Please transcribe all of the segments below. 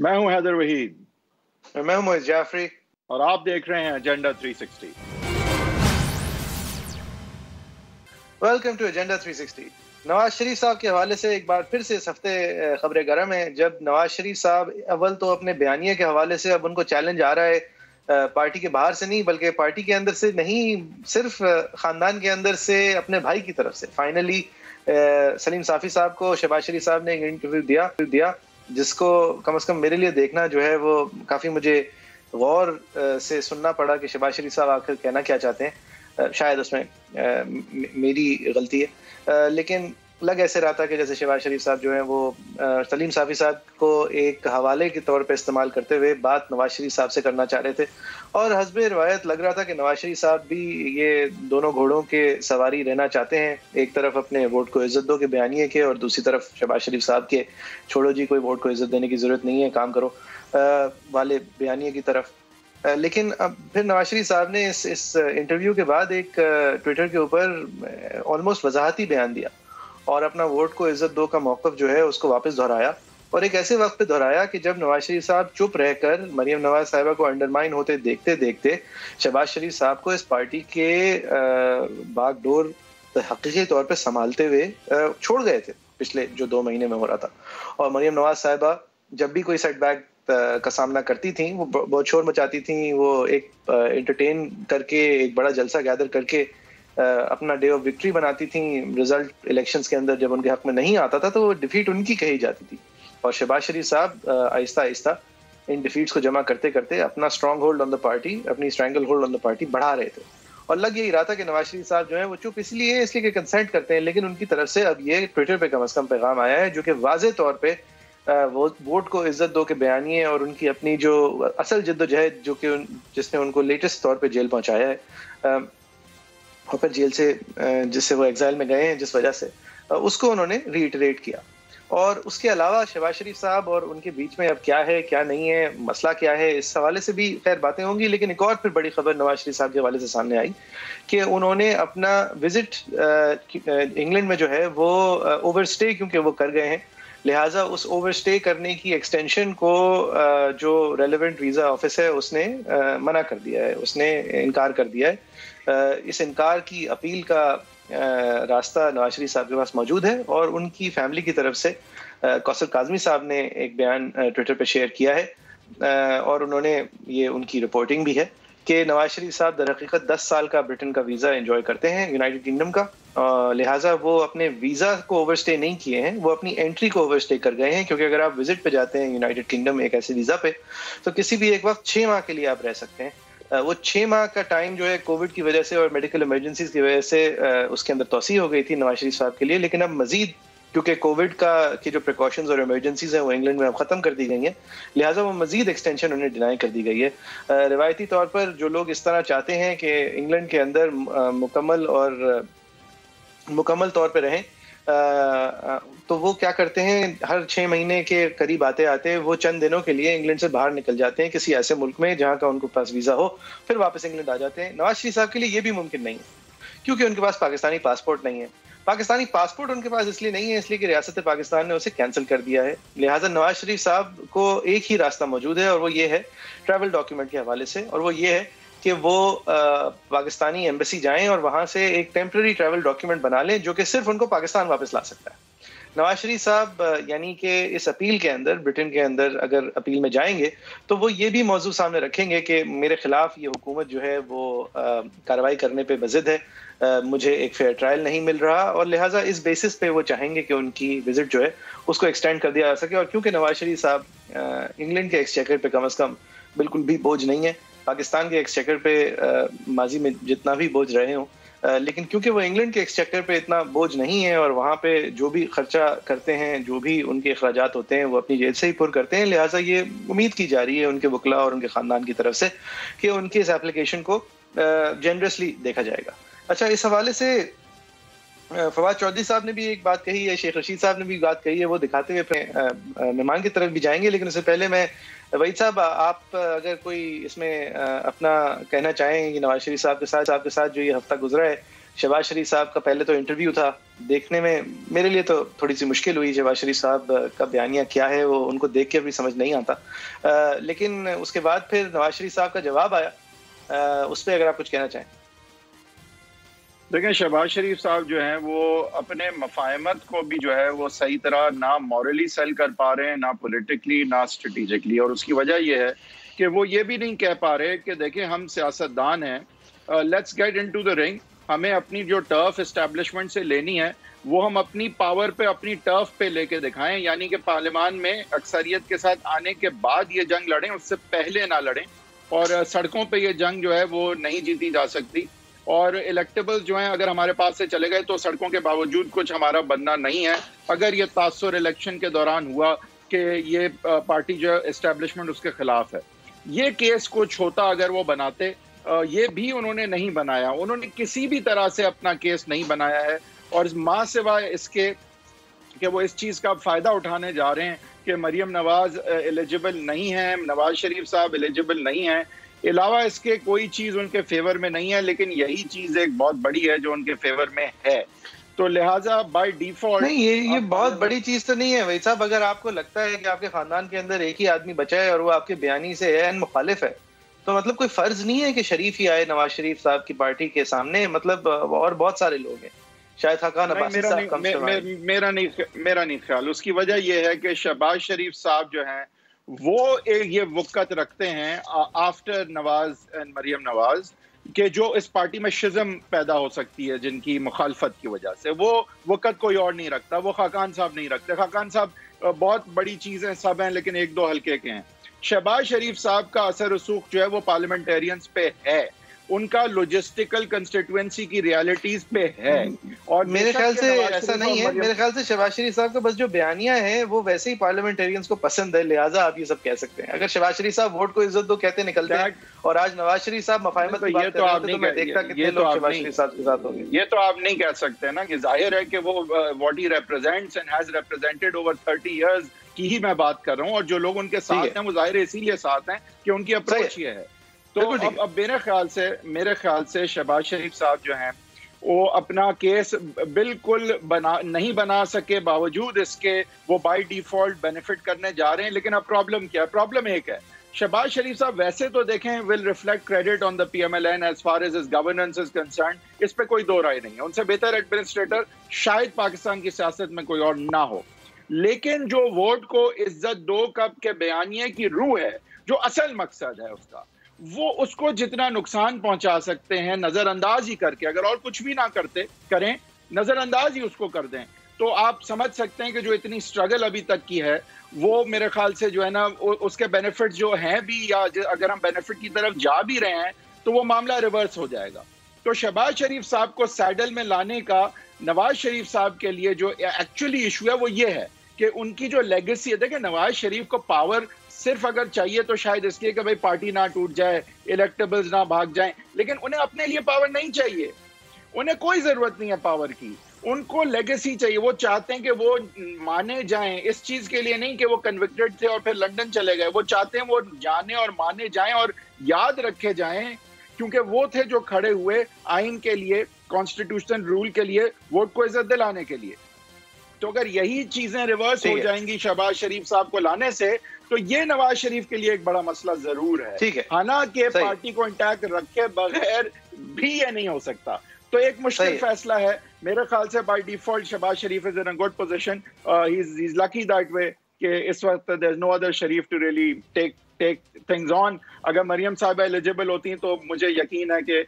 میں ہوں حیدر وحید اور میں ہوں معز جعفری اور آپ دیکھ رہے ہیں agenda 360۔ Welcome to agenda 360۔ Nawaz Sharif صاحب کے حوالے سے ایک بار پھر سے اس ہفتے خبریں گرم ہیں، جب نواز شریف صاحب اول تو اپنے بیانیے کے حوالے سے اب ان کو چیلنج آ رہا ہے، پارٹی کے باہر سے نہیں بلکہ پارٹی کے اندر سے نہیں، صرف خاندان کے اندر سے، اپنے بھائی کی طرف سے۔ فائنلی سلیم صافی صاحب کو شہباز شریف صاحب نے ایک انٹرویو دیا جس کو کم از کم میرے لیے دیکھنا جو ہے وہ کافی مجھے غور سے سننا پڑا کہ شہباز شریف صاحب آخر کہنا کیا چاہتے ہیں۔ شاید اس میں میری غلطی ہے، لیکن لگ ایسے رہا تھا کہ جیسے شہباز شریف صاحب جو ہیں وہ سلیم صافی صاحب کو ایک حوالے کے طور پہ استعمال کرتے ہوئے بات نواز شریف صاحب سے کرنا چاہ رہے تھے، اور حسب روایت لگ رہا تھا کہ نواز شریف صاحب بھی یہ دونوں گھوڑوں کے سواری رہنا چاہتے ہیں، ایک طرف اپنے ووٹ کو عزت دو کے بیانیے کے، اور دوسری طرف شہباز شریف صاحب کے چھوڑو جی کوئی ووٹ کو عزت دینے کی ضرورت نہیں ہے، کام کرو والے بیانیے کی طرف۔ لیکن اب پھر نواز شریف صاحب نے اس انٹرویو کے بعد ایک ٹویٹر کے اوپر آلموسٹ وضاحتی بیان دیا اور اپنا ووٹ کو عزت دو کا موقف جو ہے اس کو واپس دہرایا، اور ایک ایسے وقت پہ دہرایا کہ جب نواز شریف صاحب چپ رہ کر مریم نواز صاحبہ کو انڈرمائن ہوتے دیکھتے دیکھتے شہباز شریف صاحب کو اس پارٹی کے باغ ڈور حقیقی طور پہ سنبھالتے ہوئے چھوڑ گئے تھے پچھلے جو 2 مہینے میں ہو رہا تھا۔ اور مریم نواز صاحبہ جب بھی کوئی سیٹ بیک کا سامنا کرتی تھیں وہ بہت شور مچاتی تھیں، وہ ایک انٹرٹین کر کے ایک بڑا جلسہ گیدر کر کے اپنا ڈے آف وکٹری بناتی تھیں۔ رزلٹ الیکشنز کے اندر جب ان کے حق میں نہیں آتا تھا تو وہ ڈیفیٹ ان کی کہی جاتی تھی، اور شہباز شریف صاحب آہستہ آہستہ ان ڈیفیٹس کو جمع کرتے کرتے اپنا strong hold on the party, اپنی strangle hold on the party بڑھا رہے تھے، اور لگ یہی رہا تھا کہ نواز شریف صاحب جو ہیں وہ چپ اس لیے کہ کنسنٹ کرتے ہیں، لیکن ان کی طرف سے اب یہ ٹویٹر پہ کم از کم پیغام آیا ہے جو کہ واضح طور پہ ووٹ کو عزت دو کے بیانیے اور ان کی اپنی جو اصل جد و جہد جو کہ جس نے ان کو لیٹسٹ طور پہ جیل پہنچایا ہے، اور پھر جیل سے جس سے وہ ایگزائل میں گئے ہیں جس وجہ سے، اس کو انہوں نے ری ایٹریٹ کیا۔ اور اس کے علاوہ شہباز شریف صاحب اور ان کے بیچ میں اب کیا ہے کیا نہیں ہے، مسئلہ کیا ہے، اس حوالے سے بھی خیر باتیں ہوں گی، لیکن ایک اور پھر بڑی خبر نواز شریف صاحب کے حوالے سے سامنے آئی کہ انہوں نے اپنا وزٹ انگلینڈ میں جو ہے وہ اوور اسٹے کیونکہ وہ کر گئے ہیں، لہٰذا اس اوور اسٹے کرنے کی ایکسٹینشن کو جو ریلیونٹ ویزا آفس ہے اس نے منع کر دیا ہے، اس نے انکار کر دیا ہے۔ اس انکار کی اپیل کا راستہ نواز شریف صاحب کے پاس موجود ہے، اور ان کی فیملی کی طرف سے کوثر کاظمی صاحب نے ایک بیان ٹویٹر پہ شیئر کیا ہے، اور انہوں نے یہ ان کی رپورٹنگ بھی ہے کہ نواز شریف صاحب در حقیقت 10 سال کا برٹن کا ویزا انجوائے کرتے ہیں یونائٹڈ کنگڈم کا، لہٰذا وہ اپنے ویزا کو اوور اسٹے نہیں کیے ہیں، وہ اپنی انٹری کو اوور اسٹے کر گئے ہیں، کیونکہ اگر آپ وزٹ پہ جاتے ہیں یونائٹڈ کنگڈم ایک ایسے ویزا پہ تو کسی بھی ایک وقت 6 ماہ کے لیے آپ رہ سکتے ہیں۔ وہ 6 ماہ کا ٹائم جو ہے کووڈ کی وجہ سے اور میڈیکل ایمرجنسیز کی وجہ سے اس کے اندر توسیع ہو گئی تھی نواز شریف صاحب کے لیے، لیکن اب مزید کیونکہ کووڈ کی جو پریکاشنز اور ایمرجنسیز ہیں وہ انگلینڈ میں اب ختم کر دی گئی ہیں، لہٰذا وہ مزید ایکسٹینشن انہیں ڈینائی کر دی گئی ہے۔ روایتی طور پر جو لوگ اس طرح چاہتے ہیں کہ انگلینڈ کے اندر مکمل طور پہ رہیں تو وہ کیا کرتے ہیں، ہر 6 مہینے کے قریب آتے وہ چند دنوں کے لیے انگلینڈ سے باہر نکل جاتے ہیں کسی ایسے ملک میں جہاں کا ان کو پاس ویزا ہو، پھر واپس انگلینڈ آ جاتے ہیں۔ نواز شریف صاحب کے لیے یہ بھی ممکن نہیں ہے کیونکہ ان کے پاس پاکستانی پاسپورٹ نہیں ہے۔ پاکستانی پاسپورٹ ان کے پاس اس لیے نہیں ہے اس لیے کہ ریاست پاکستان نے اسے کینسل کر دیا ہے، لہٰذا نواز شریف صاحب کو ایک ہی راستہ موجود ہے، اور وہ یہ ہے ٹریول ڈاکیومنٹ کے حوالے سے، اور وہ یہ ہے کہ وہ پاکستانی ایمبیسی جائیں اور وہاں سے ایک ٹیمپرری ٹریول ڈاکیومنٹ بنا لیں جو کہ صرف ان کو پاکستان واپس لا سکتا ہے۔ نواز شریف صاحب یعنی کہ اس اپیل کے اندر، برٹن کے اندر اگر اپیل میں جائیں گے تو وہ یہ بھی موضوع سامنے رکھیں گے کہ میرے خلاف یہ حکومت جو ہے وہ کارروائی کرنے پہ بضد ہے، مجھے ایک فیئر ٹرائل نہیں مل رہا، اور لہٰذا اس بیسس پہ وہ چاہیں گے کہ ان کی وزٹ جو ہے اس کو ایکسٹینڈ کر دیا جا سکے۔ اور کیونکہ نواز شریف صاحب انگلینڈ کے ایکسچیکر پہ کم از کم بالکل بھی بوجھ نہیں ہے، پاکستان کے ایکسچیکر پہ ماضی میں جتنا بھی بوجھ رہے ہوں، لیکن کیونکہ وہ انگلینڈ کے ایکسچیکر پہ اتنا بوجھ نہیں ہے اور وہاں پہ جو بھی خرچہ کرتے ہیں، جو بھی ان کے اخراجات ہوتے ہیں وہ اپنی جیب سے ہی پر کرتے ہیں، لہٰذا یہ امید کی جا رہی ہے ان کے وکلاء اور ان کے خاندان کی طرف سے کہ ان کی اس ایپلیکیشن کو جنرسلی دیکھا جائے گا۔ اچھا، اس حوالے سے فواد چودھری صاحب نے بھی ایک بات کہی ہے، شیخ رشید صاحب نے بھی بات کہی ہے، وہ دکھاتے ہوئے مہمان کی طرف بھی جائیں گے، لیکن اس سے پہلے میں وحید صاحب آپ اگر کوئی اس میں اپنا کہنا چاہیں کہ نواز شریف صاحب کے ساتھ جو یہ ہفتہ گزرا ہے شہباز شریف صاحب کا پہلے تو انٹرویو تھا، دیکھنے میں میرے لیے تو تھوڑی سی مشکل ہوئی، شہباز شریف صاحب کا بیانیہ کیا ہے وہ ان کو دیکھ کے بھی سمجھ نہیں آتا، لیکن اس کے بعد پھر نواز شریف صاحب کا جواب آیا، اس پہ اگر آپ کچھ کہنا چاہیں۔ دیکھیں شہباز شریف صاحب جو ہیں وہ اپنے مفاہمت کو بھی جو ہے وہ صحیح طرح نہ مورلی سیل کر پا رہے ہیں، نہ پولیٹیکلی، نہ اسٹریٹجکلی، اور اس کی وجہ یہ ہے کہ وہ یہ بھی نہیں کہہ پا رہے کہ دیکھیں ہم سیاستدان ہیں، لیٹس گیٹ انٹو دی رنگ، ہمیں اپنی جو ٹرف اسٹیبلشمنٹ سے لینی ہے وہ ہم اپنی پاور پہ، اپنی ٹرف پہ لے کے دکھائیں، یعنی کہ پارلیمان میں اکثریت کے ساتھ آنے کے بعد یہ جنگ لڑیں، اس سے پہلے نہ لڑیں، اور سڑکوں پہ یہ جنگ جو ہے وہ نہیں جیتی جا سکتی، اور الیکٹیبل جو ہیں اگر ہمارے پاس سے چلے گئے تو سڑکوں کے باوجود کچھ ہمارا بننا نہیں ہے، اگر یہ تاثر الیکشن کے دوران ہوا کہ یہ پارٹی جو اسٹیبلشمنٹ اس کے خلاف ہے، یہ کیس کچھ ہوتا اگر وہ بناتے، یہ بھی انہوں نے نہیں بنایا، انہوں نے کسی بھی طرح سے اپنا کیس نہیں بنایا ہے، اور ماں سوائے اس کے کہ وہ اس چیز کا فائدہ اٹھانے جا رہے ہیں کہ مریم نواز ایلیجیبل نہیں ہے، نواز شریف صاحب ایلیجیبل نہیں ہیں، علاوہ اس کے کوئی چیز ان کے فیور میں نہیں ہے، لیکن یہی چیز ایک بہت بڑی ہے جو ان کے فیور میں ہے، تو لہٰذا بائی ڈیفالٹ نہیں یہ بہت بڑی چیز تو نہیں ہے وہی صاحب، اگر آپ کو لگتا ہے کہ آپ کے خاندان کے اندر ایک ہی آدمی بچا ہے اور وہ آپ کے بیانی سے عین مخالف ہے، تو مطلب کوئی فرض نہیں ہے کہ شریف ہی آئے نواز شریف صاحب کی پارٹی کے سامنے، مطلب اور بہت سارے لوگ ہیں، شاید حقان عباسی صاحب کم سے کم۔ میرا نہیں خیال، اس کی وجہ یہ ہے کہ شہباز شریف صاحب جو ہیں وہ یہ وقت رکھتے ہیں after Nawaz and Maryam Nawaz کہ جو اس پارٹی میں شزم پیدا ہو سکتی ہے جن کی مخالفت کی وجہ سے، وہ وقت کوئی اور نہیں رکھتا، وہ خاقان صاحب نہیں رکھتے، خاقان صاحب بہت بڑی چیزیں سب ہیں لیکن ایک دو ہلکے کے ہیں، شہباز شریف صاحب کا اثر رسوخ جو ہے وہ پارلیمنٹیرینز پہ ہے، ان کا لوجسٹیکل کنسٹیٹوینسی کی ریالٹیز پہ ہے، اور میرے خیال سے ایسا نہیں ہے، میرے خیال سے شہباز شریف صاحب کا بس جو بیانیہ ہے وہ ویسے ہی پارلیمنٹیرینز کو پسند ہے، لہٰذا آپ یہ سب کہہ سکتے ہیں، اگر شہباز شریف صاحب ووٹ کو عزت دو کہتے نکلتے ہیں، اور آج نواز شریف صاحب مفاہمت کی بات کر رہے ہیں تو میں دیکھتا کتنے لوگ شہباز شریف صاحب کے ساتھ ہوں گے۔ یہ تو آپ نہیں کہہ سکتے نا، کہ ظاہر ہے کہ وہ what he represents and has represented over 30 years کی ہی میں بات کر رہا ہوں، اور جو لوگ ان کے ساتھ ہیں وہ ظاہر اسی لیے ساتھ ہیں کہ ان کی اپروچ یہ ہے، تو اب میرے خیال سے شہباز شریف صاحب جو ہیں وہ اپنا کیس بالکل نہیں بنا سکے، باوجود اس کے وہ بائی ڈیفالٹ بینیفٹ کرنے جا رہے ہیں، لیکن اب پرابلم کیا ہے؟ پرابلم ایک ہے، شہباز شریف صاحب ویسے تو دیکھیں will reflect credit on the P M L N as far as his governance is concerned, اس پہ کوئی دو رائے نہیں ہے، ان سے بہتر ایڈمنسٹریٹر شاید پاکستان کی سیاست میں کوئی اور نہ ہو، لیکن جو ووٹ کو عزت دو کب کے بیانیے کی روح ہے، جو اصل مقصد ہے اس کا، وہ اس کو جتنا نقصان پہنچا سکتے ہیں نظر انداز ہی کر کے، اگر اور کچھ بھی نہ کریں نظر انداز ہی اس کو کر دیں، تو آپ سمجھ سکتے ہیں کہ جو اتنی سٹرگل ابھی تک کی ہے وہ میرے خیال سے جو ہے نا اس کے بینیفٹ جو ہیں بھی، یا اگر ہم بینیفٹ کی طرف جا بھی رہے ہیں تو وہ معاملہ ریورس ہو جائے گا، تو شہباز شریف صاحب کو سیڈل میں لانے کا نواز شریف صاحب کے لیے جو ایکچولی ایشو ہے وہ یہ ہے کہ ان کی جو لیگیسی ہے، دیکھیں نواز شریف کو پاور صرف اگر چاہیے تو شاید اس لیے کہ بھئی پارٹی نہ ٹوٹ جائے، الیکٹیبلز نہ بھاگ جائیں، لیکن انہیں اپنے لیے پاور نہیں چاہیے، انہیں کوئی ضرورت نہیں ہے پاور کی، ان کو لیگیسی چاہیے، وہ چاہتے ہیں کہ وہ مانے جائیں، اس چیز کے لیے نہیں کہ وہ کنوکٹڈ تھے اور پھر لنڈن چلے گئے، وہ چاہتے ہیں وہ جانے اور مانے جائیں اور یاد رکھے جائیں، کیونکہ وہ تھے جو کھڑے ہوئے آئین کے لیے، کانسٹیٹیوشنل رول کے لیے، ووٹ کو عزت دلانے کے لیے، تو اگر یہی چیزیں ریورس ہو جائیں گی شہباز شریف صاحب کو لانے سے، تو یہ نواز شریف کے لیے ایک بڑا مسئلہ ضرور ہے، حالانکہ پارٹی کو انٹیکٹ رکھے بغیر بھی یہ نہیں ہو سکتا، تو ایک مشکل فیصلہ ہے میرے خیال سے، by default Shahbaz Sharif is in a good position, he is lucky that way کہ اس وقت there is no other Sharif to really take things on, اگر مریم صاحبہ ایلیجیبل ہوتی ہیں تو مجھے یقین ہے کہ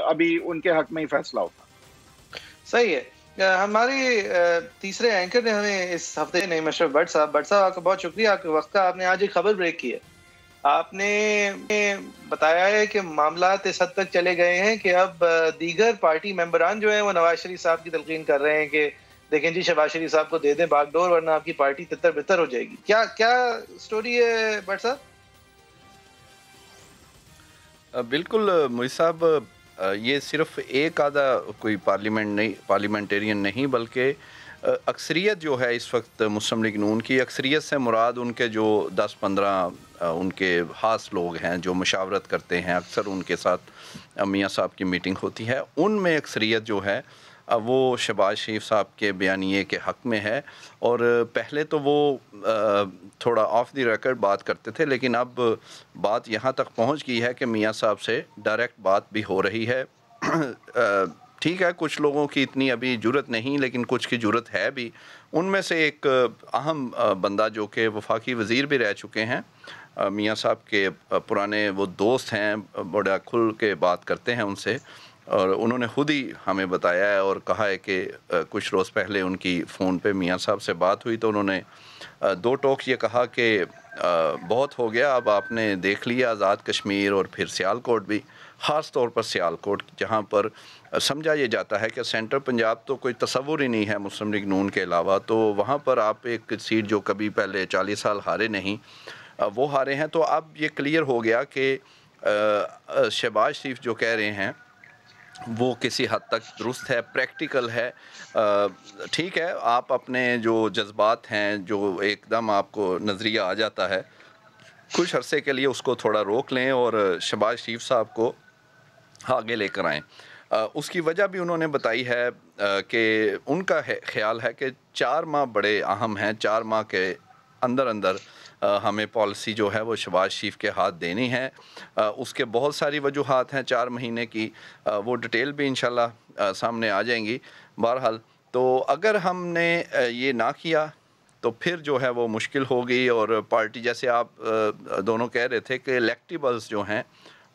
ابھی ان کے حق میں ہی فیصلہ ہوتا۔ صحیح ہے، ہمارے تیسرے اینکر نے ہمیں اس ہفتے نعیم اشرف بٹ صاحب آپ کا بہت شکریہ آپ کے وقت کا، آپ نے آج ایک خبر بریک کی ہے، آپ نے بتایا ہے کہ معاملات اس حد تک چلے گئے ہیں کہ اب دیگر پارٹی ممبران جو ہیں وہ نواز شریف صاحب کی تلقین کر رہے ہیں کہ دیکھیں جی شہباز شریف صاحب کو دے دیں باغ ڈور ورنہ آپ کی پارٹی تتر بتر ہو جائے گی، کیا سٹوری ہے بٹ صاحب؟ بالکل موئی صاحب، یہ صرف ایک آدھا کوئی پارلیمنٹیرین نہیں بلکہ اکثریت جو ہے اس وقت مسلم لیگ نون کی، اکثریت سے مراد ان کے جو 10-15 ان کے خاص لوگ ہیں جو مشاورت کرتے ہیں، اکثر ان کے ساتھ میاں صاحب کی میٹنگ ہوتی ہے، ان میں اکثریت جو ہے وہ شہباز شریف صاحب کے بیانیے کے حق میں ہے. اور پہلے تو وہ تھوڑا آف دی ریکارڈ بات کرتے تھے، لیکن اب بات یہاں تک پہنچ گئی ہے کہ میاں صاحب سے ڈائریکٹ بات بھی ہو رہی ہے. ٹھیک ہے، کچھ لوگوں کی اتنی ابھی جرت نہیں، لیکن کچھ کی جرت ہے بھی. ان میں سے ایک اہم بندہ جو کہ وفاقی وزیر بھی رہ چکے ہیں، میاں صاحب کے پرانے وہ دوست ہیں، بڑا کھل کے بات کرتے ہیں ان سے، اور انہوں نے خود ہی ہمیں بتایا ہے اور کہا ہے کہ کچھ روز پہلے ان کی فون پہ میاں صاحب سے بات ہوئی تو انہوں نے دو ٹوک یہ کہا کہ بہت ہو گیا، اب آپ نے دیکھ لیا آزاد کشمیر اور پھر سیالکوٹ بھی، خاص طور پر سیالکوٹ جہاں پر سمجھا یہ جاتا ہے کہ سینٹر پنجاب تو کوئی تصور ہی نہیں ہے مسلم لیگ نون کے علاوہ، تو وہاں پر آپ ایک سیٹ جو کبھی پہلے 40 سال ہارے نہیں وہ ہارے ہیں. تو اب یہ کلیئر ہو گیا کہ شہباز شریف جو کہہ رہے ہیں وہ کسی حد تک درست ہے، پریکٹیکل ہے. ٹھیک ہے، آپ اپنے جو جذبات ہیں، جو ایک دم آپ کو نظریہ آ جاتا ہے، کچھ عرصے کے لیے اس کو تھوڑا روک لیں اور شہباز شریف صاحب کو آگے لے کر آئیں. اس کی وجہ بھی انہوں نے بتائی ہے کہ ان کا خیال ہے کہ 4 ماہ بڑے اہم ہیں، 4 ماہ کے اندر اندر ہمیں پالیسی جو ہے وہ شہباز شریف کے ہاتھ دینی ہے. اس کے بہت ساری وجوہات ہیں 4 مہینے کی، وہ ڈیٹیل بھی انشاءاللہ سامنے آ جائیں گی. بہرحال تو اگر ہم نے یہ نہ کیا تو پھر جو ہے وہ مشکل ہوگی، اور پارٹی جیسے آپ دونوں کہہ رہے تھے کہ الیکٹیبلز جو ہیں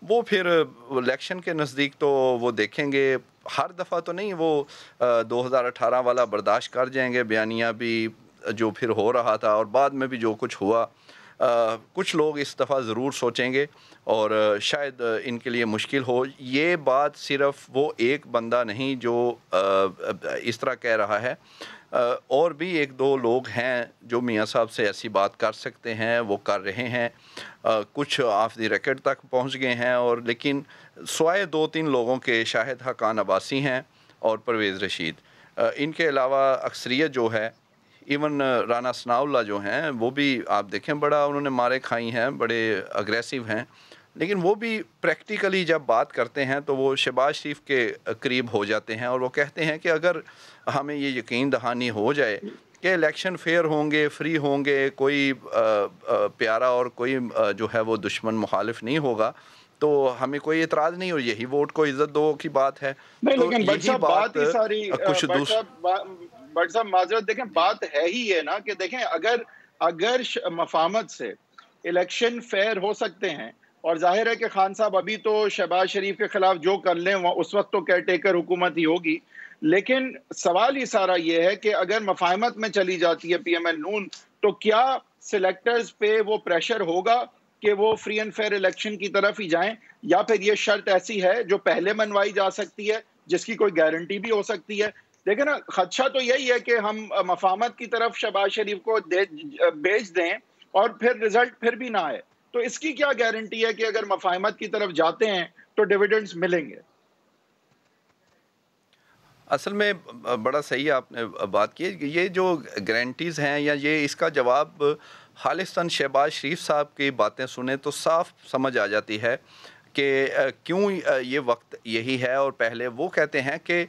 وہ پھر الیکشن کے نزدیک تو وہ دیکھیں گے، ہر دفعہ تو نہیں وہ 2018 والا برداشت کر جائیں گے، بیانیہ بھی جو پھر ہو رہا تھا اور بعد میں بھی جو کچھ ہوا. کچھ لوگ اس دفعہ ضرور سوچیں گے اور شاید ان کے لیے مشکل ہو. یہ بات صرف وہ ایک بندہ نہیں جو اس طرح کہہ رہا ہے، اور بھی 1-2 لوگ ہیں جو میاں صاحب سے ایسی بات کر سکتے ہیں، وہ کر رہے ہیں. کچھ آف دی ریکارڈ تک پہنچ گئے ہیں، اور لیکن سوائے 2-3 لوگوں کے شاہد حقان عباسی ہیں اور پرویز رشید، ان کے علاوہ اکثریت جو ہے، ایون رانا ثناء اللہ جو ہیں وہ بھی آپ دیکھیں بڑا انہوں نے مارے کھائی ہیں، بڑے اگریسو ہیں، لیکن وہ بھی پریکٹیکلی جب بات کرتے ہیں تو وہ شہباز شریف کے قریب ہو جاتے ہیں، اور وہ کہتے ہیں کہ اگر ہمیں یہ یقین دہانی ہو جائے کہ الیکشن فیئر ہوں گے، فری ہوں گے، کوئی پیارا اور کوئی جو ہے وہ دشمن مخالف نہیں ہوگا، تو ہمیں کوئی اعتراض نہیں، اور یہی ووٹ کو عزت دو کی بات ہے. نہیں، تو لیکن بٹ یہی صاحب بات ہی ساری کچھ بٹ صاحب معذرت دیکھیں، بات ہے ہی ہے نا کہ دیکھیں اگر مفاہمت سے الیکشن فیئر ہو سکتے ہیں، اور ظاہر ہے کہ خان صاحب ابھی تو شہباز شریف کے خلاف جو کر لیں اس وقت تو کیئر ٹیکر حکومت ہی ہوگی، لیکن سوال ہی سارا یہ ہے کہ اگر مفاہمت میں چلی جاتی ہے پی ایم ایل نون، تو کیا سلیکٹرز پہ وہ پریشر ہوگا کہ وہ فری اینڈ فیئر الیکشن کی طرف ہی جائیں، یا پھر یہ شرط ایسی ہے جو پہلے منوائی جا سکتی ہے جس کی کوئی گارنٹی بھی ہو سکتی ہے؟ دیکھیں نا، خدشہ تو یہی ہے کہ ہم مفاہمت کی طرف شہباز شریف کو بھیج دیں اور پھر رزلٹ پھر بھی نہ آئے، تو اس کی کیا گارنٹی ہے کہ اگر مفاہمت کی طرف جاتے ہیں تو ڈیویڈنڈز ملیں گے؟ اصل میں بڑا صحیح آپ نے بات کی، یہ جو گارنٹیز ہیں یا یہ اس کا جواب خالصتاً شہباز شریف صاحب کی باتیں سنیں تو صاف سمجھ آ جاتی ہے کہ کیوں یہ وقت یہی ہے. اور پہلے وہ کہتے ہیں کہ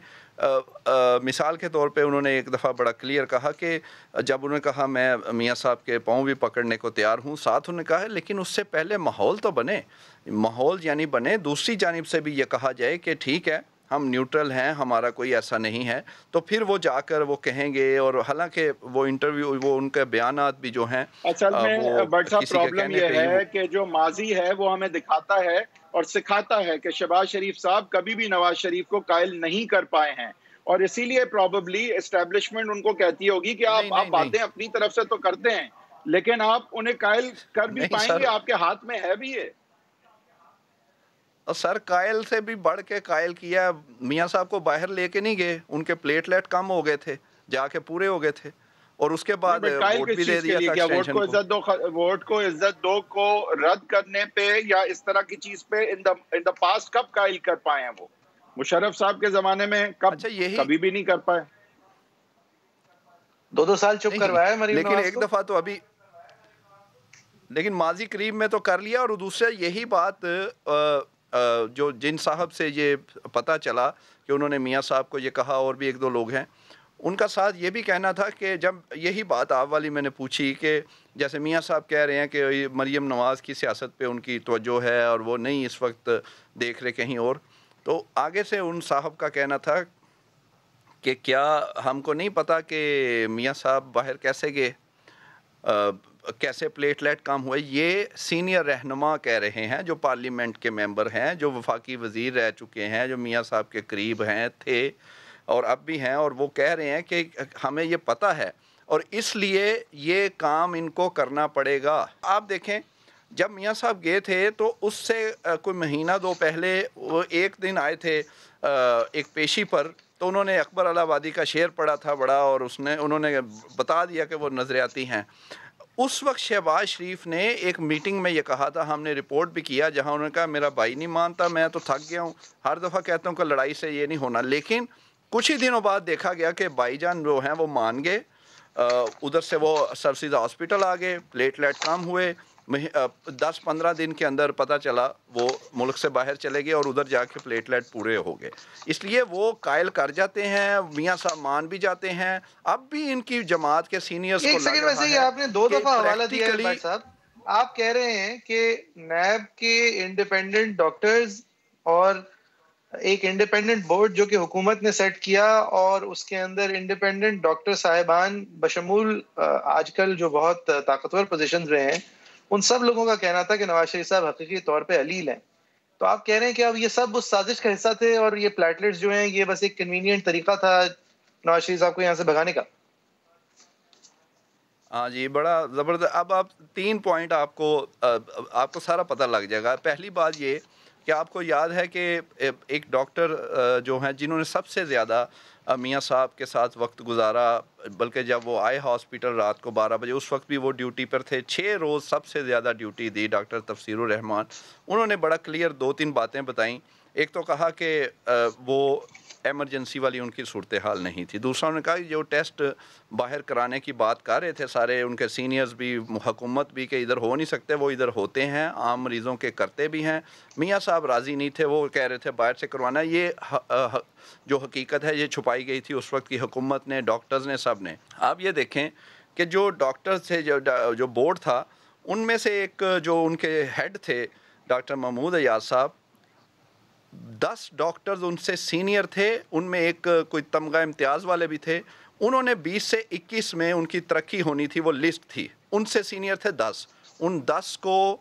مثال کے طور پہ انہوں نے ایک دفعہ بڑا کلیئر کہا کہ جب انہوں نے کہا میں میاں صاحب کے پاؤں بھی پکڑنے کو تیار ہوں، ساتھ انہوں نے کہا ہے لیکن اس سے پہلے ماحول تو بنے، ماحول یعنی بنے دوسری جانب سے بھی یہ کہا جائے کہ ٹھیک ہے ہم نیوٹرل ہیں، ہمارا کوئی ایسا نہیں ہے، تو پھر وہ جا کر وہ کہیں گے. اور حالانکہ وہ انٹرویو، وہ ان کے بیانات بھی جو ہیں، اصل میں بٹ صاحب پرابلم یہ ہے کہ جو ماضی ہے وہ ہمیں دکھاتا ہے اور سکھاتا ہے کہ شہباز شریف صاحب کبھی بھی نواز شریف کو قائل نہیں کر پائے ہیں، اور اسی لیے پرابیبلی اسٹیبلشمنٹ ان کو کہتی ہوگی کہ آپ باتیں اپنی طرف سے تو کرتے ہیں لیکن آپ انہیں قائل کر بھی پائیں گے؟ آپ کے ہاتھ میں ہے بھی یہ. سر قائل سے بھی بڑھ کے قائل کیا، میاں صاحب کو باہر لے کے نہیں گئے، ان کے پلیٹلیٹ کم ہو گئے تھے، جا کے پورے ہو گئے تھے، اور اس کے بعد ووٹ بھی دے دیا تھا ایکسٹینشن کو. ووٹ کو عزت دو کو رد کرنے پہ یا اس طرح کی چیز پہ ان دا پاسٹ کب قائل کر پائے ہیں؟ وہ مشرف صاحب کے زمانے میں کبھی بھی نہیں کر پائے. 2 سال چپ کروایا مریم لیکن نواز ایک کو. دفعہ تو ابھی لیکن ماضی قریب میں تو کر لیا. اور دوسرا یہی بات جو جن صاحب سے یہ پتہ چلا کہ انہوں نے میاں صاحب کو یہ کہا, اور بھی ایک دو لوگ ہیں, ان کا ساتھ یہ بھی کہنا تھا کہ جب یہی بات آپ والی میں نے پوچھی کہ جیسے میاں صاحب کہہ رہے ہیں کہ مریم نواز کی سیاست پہ ان کی توجہ ہے اور وہ نہیں اس وقت دیکھ رہے کہیں اور, تو آگے سے ان صاحب کا کہنا تھا کہ کیا ہم کو نہیں پتا کہ میاں صاحب باہر کیسے گئے, کیسے پلیٹلیٹ کام ہوئے. یہ سینئر رہنما کہہ رہے ہیں جو پارلیمنٹ کے ممبر ہیں, جو وفاقی وزیر رہ چکے ہیں, جو میاں صاحب کے قریب ہیں, تھے اور اب بھی ہیں, اور وہ کہہ رہے ہیں کہ ہمیں یہ پتہ ہے اور اس لیے یہ کام ان کو کرنا پڑے گا. آپ دیکھیں جب میاں صاحب گئے تھے تو اس سے کوئی مہینہ دو پہلے وہ ایک دن آئے تھے ایک پیشی پر, تو انہوں نے اکبر الہ آبادی کا شعر پڑھا تھا بڑا, اور انہوں نے بتا دیا کہ وہ نظریاتی ہیں. اس وقت شہباز شریف نے ایک میٹنگ میں یہ کہا تھا, ہم نے رپورٹ بھی کیا, جہاں انہوں نے کہا میرا بھائی نہیں مانتا, میں تو تھک گیا ہوں, ہر دفعہ کہتا ہوں کہ لڑائی سے یہ نہیں ہونا. لیکن کچھ ہی دنوں بعد دیکھا گیا کہ بھائی جان جو ہیں وہ مان گئے, ادھر سے وہ سرسید ہاسپٹل آ گئے, پلیٹلیٹ کام ہوئے, 10-15 دن کے اندر پتہ چلا وہ ملک سے باہر چلے گئے اور ادھر جا کے پلیٹلیٹ پورے ہو گئے. اس لیے وہ قائل کر جاتے ہیں, میاں صاحب مان بھی جاتے ہیں. اب بھی ان کی جماعت کے سینئرز کو ایک سیکنڈ میں سے یہ آپ نے 2 دفعہ حوالہ دیا ہے بھائی صاحب. آپ کہہ رہے ہیں کہ نیب کے انڈیپینڈنٹ ڈاکٹرز اور ایک انڈیپینڈنٹ بورڈ جو کہ حکومت نے سیٹ کیا, اور اس کے اندر انڈیپینڈنٹ ڈاکٹر صاحبان بشمول آج کل جو بہت طاقتور پوزیشنز رہے ہیں, ان سب لوگوں کا کہنا تھا کہ نواز شریف صاحب حقیقی طور پہ علیل ہیں. تو آپ کہہ رہے ہیں کہ اب یہ سب اس سازش کا حصہ تھے اور یہ پلیٹلیٹس جو ہیں یہ بس ایک کنوینینٹ طریقہ تھا نواز شریف صاحب کو یہاں سے بھگانے کا. ہاں جی, بڑا زبردست. اب آپ 3 پوائنٹ آپ کو سارا پتہ لگ جائے گا. پہلی بات یہ کہ آپ کو یاد ہے کہ ایک ڈاکٹر جو ہیں جنہوں نے سب سے زیادہ میاں صاحب کے ساتھ وقت گزارا, بلکہ جب وہ آئے ہاسپٹل رات کو 12 بجے, اس وقت بھی وہ ڈیوٹی پر تھے, 6 روز سب سے زیادہ ڈیوٹی دی, ڈاکٹر تفسیر الرحمان. انہوں نے بڑا کلیئر 2-3 باتیں بتائیں. ایک تو کہا کہ وہ ایمرجنسی والی ان کی صورتحال نہیں تھی. دوسرا انہوں نے کہا کہ جو ٹیسٹ باہر کرانے کی بات کر رہے تھے سارے ان کے سینئرز بھی, حکومت بھی, کہ ادھر ہو نہیں سکتے, وہ ادھر ہوتے ہیں, عام مریضوں کے کرتے بھی ہیں. میاں صاحب راضی نہیں تھے, وہ کہہ رہے تھے باہر سے کروانا. یہ جو حقیقت ہے یہ چھپائی گئی تھی اس وقت کی حکومت نے, ڈاکٹرز نے, سب نے. آپ یہ دیکھیں کہ جو ڈاکٹرز تھے, جو بورڈ تھا, ان میں سے ایک جو ان کے ہیڈ تھے ڈاکٹر محمود ایاز صاحب, 10 ڈاکٹرز ان سے سینئر تھے, ان میں ایک کوئی تمغہ امتیاز والے بھی تھے. انہوں نے 20 سے 21 میں ان کی ترقی ہونی تھی, وہ لسٹ تھی, ان سے سینئر تھے 10. ان 10 کو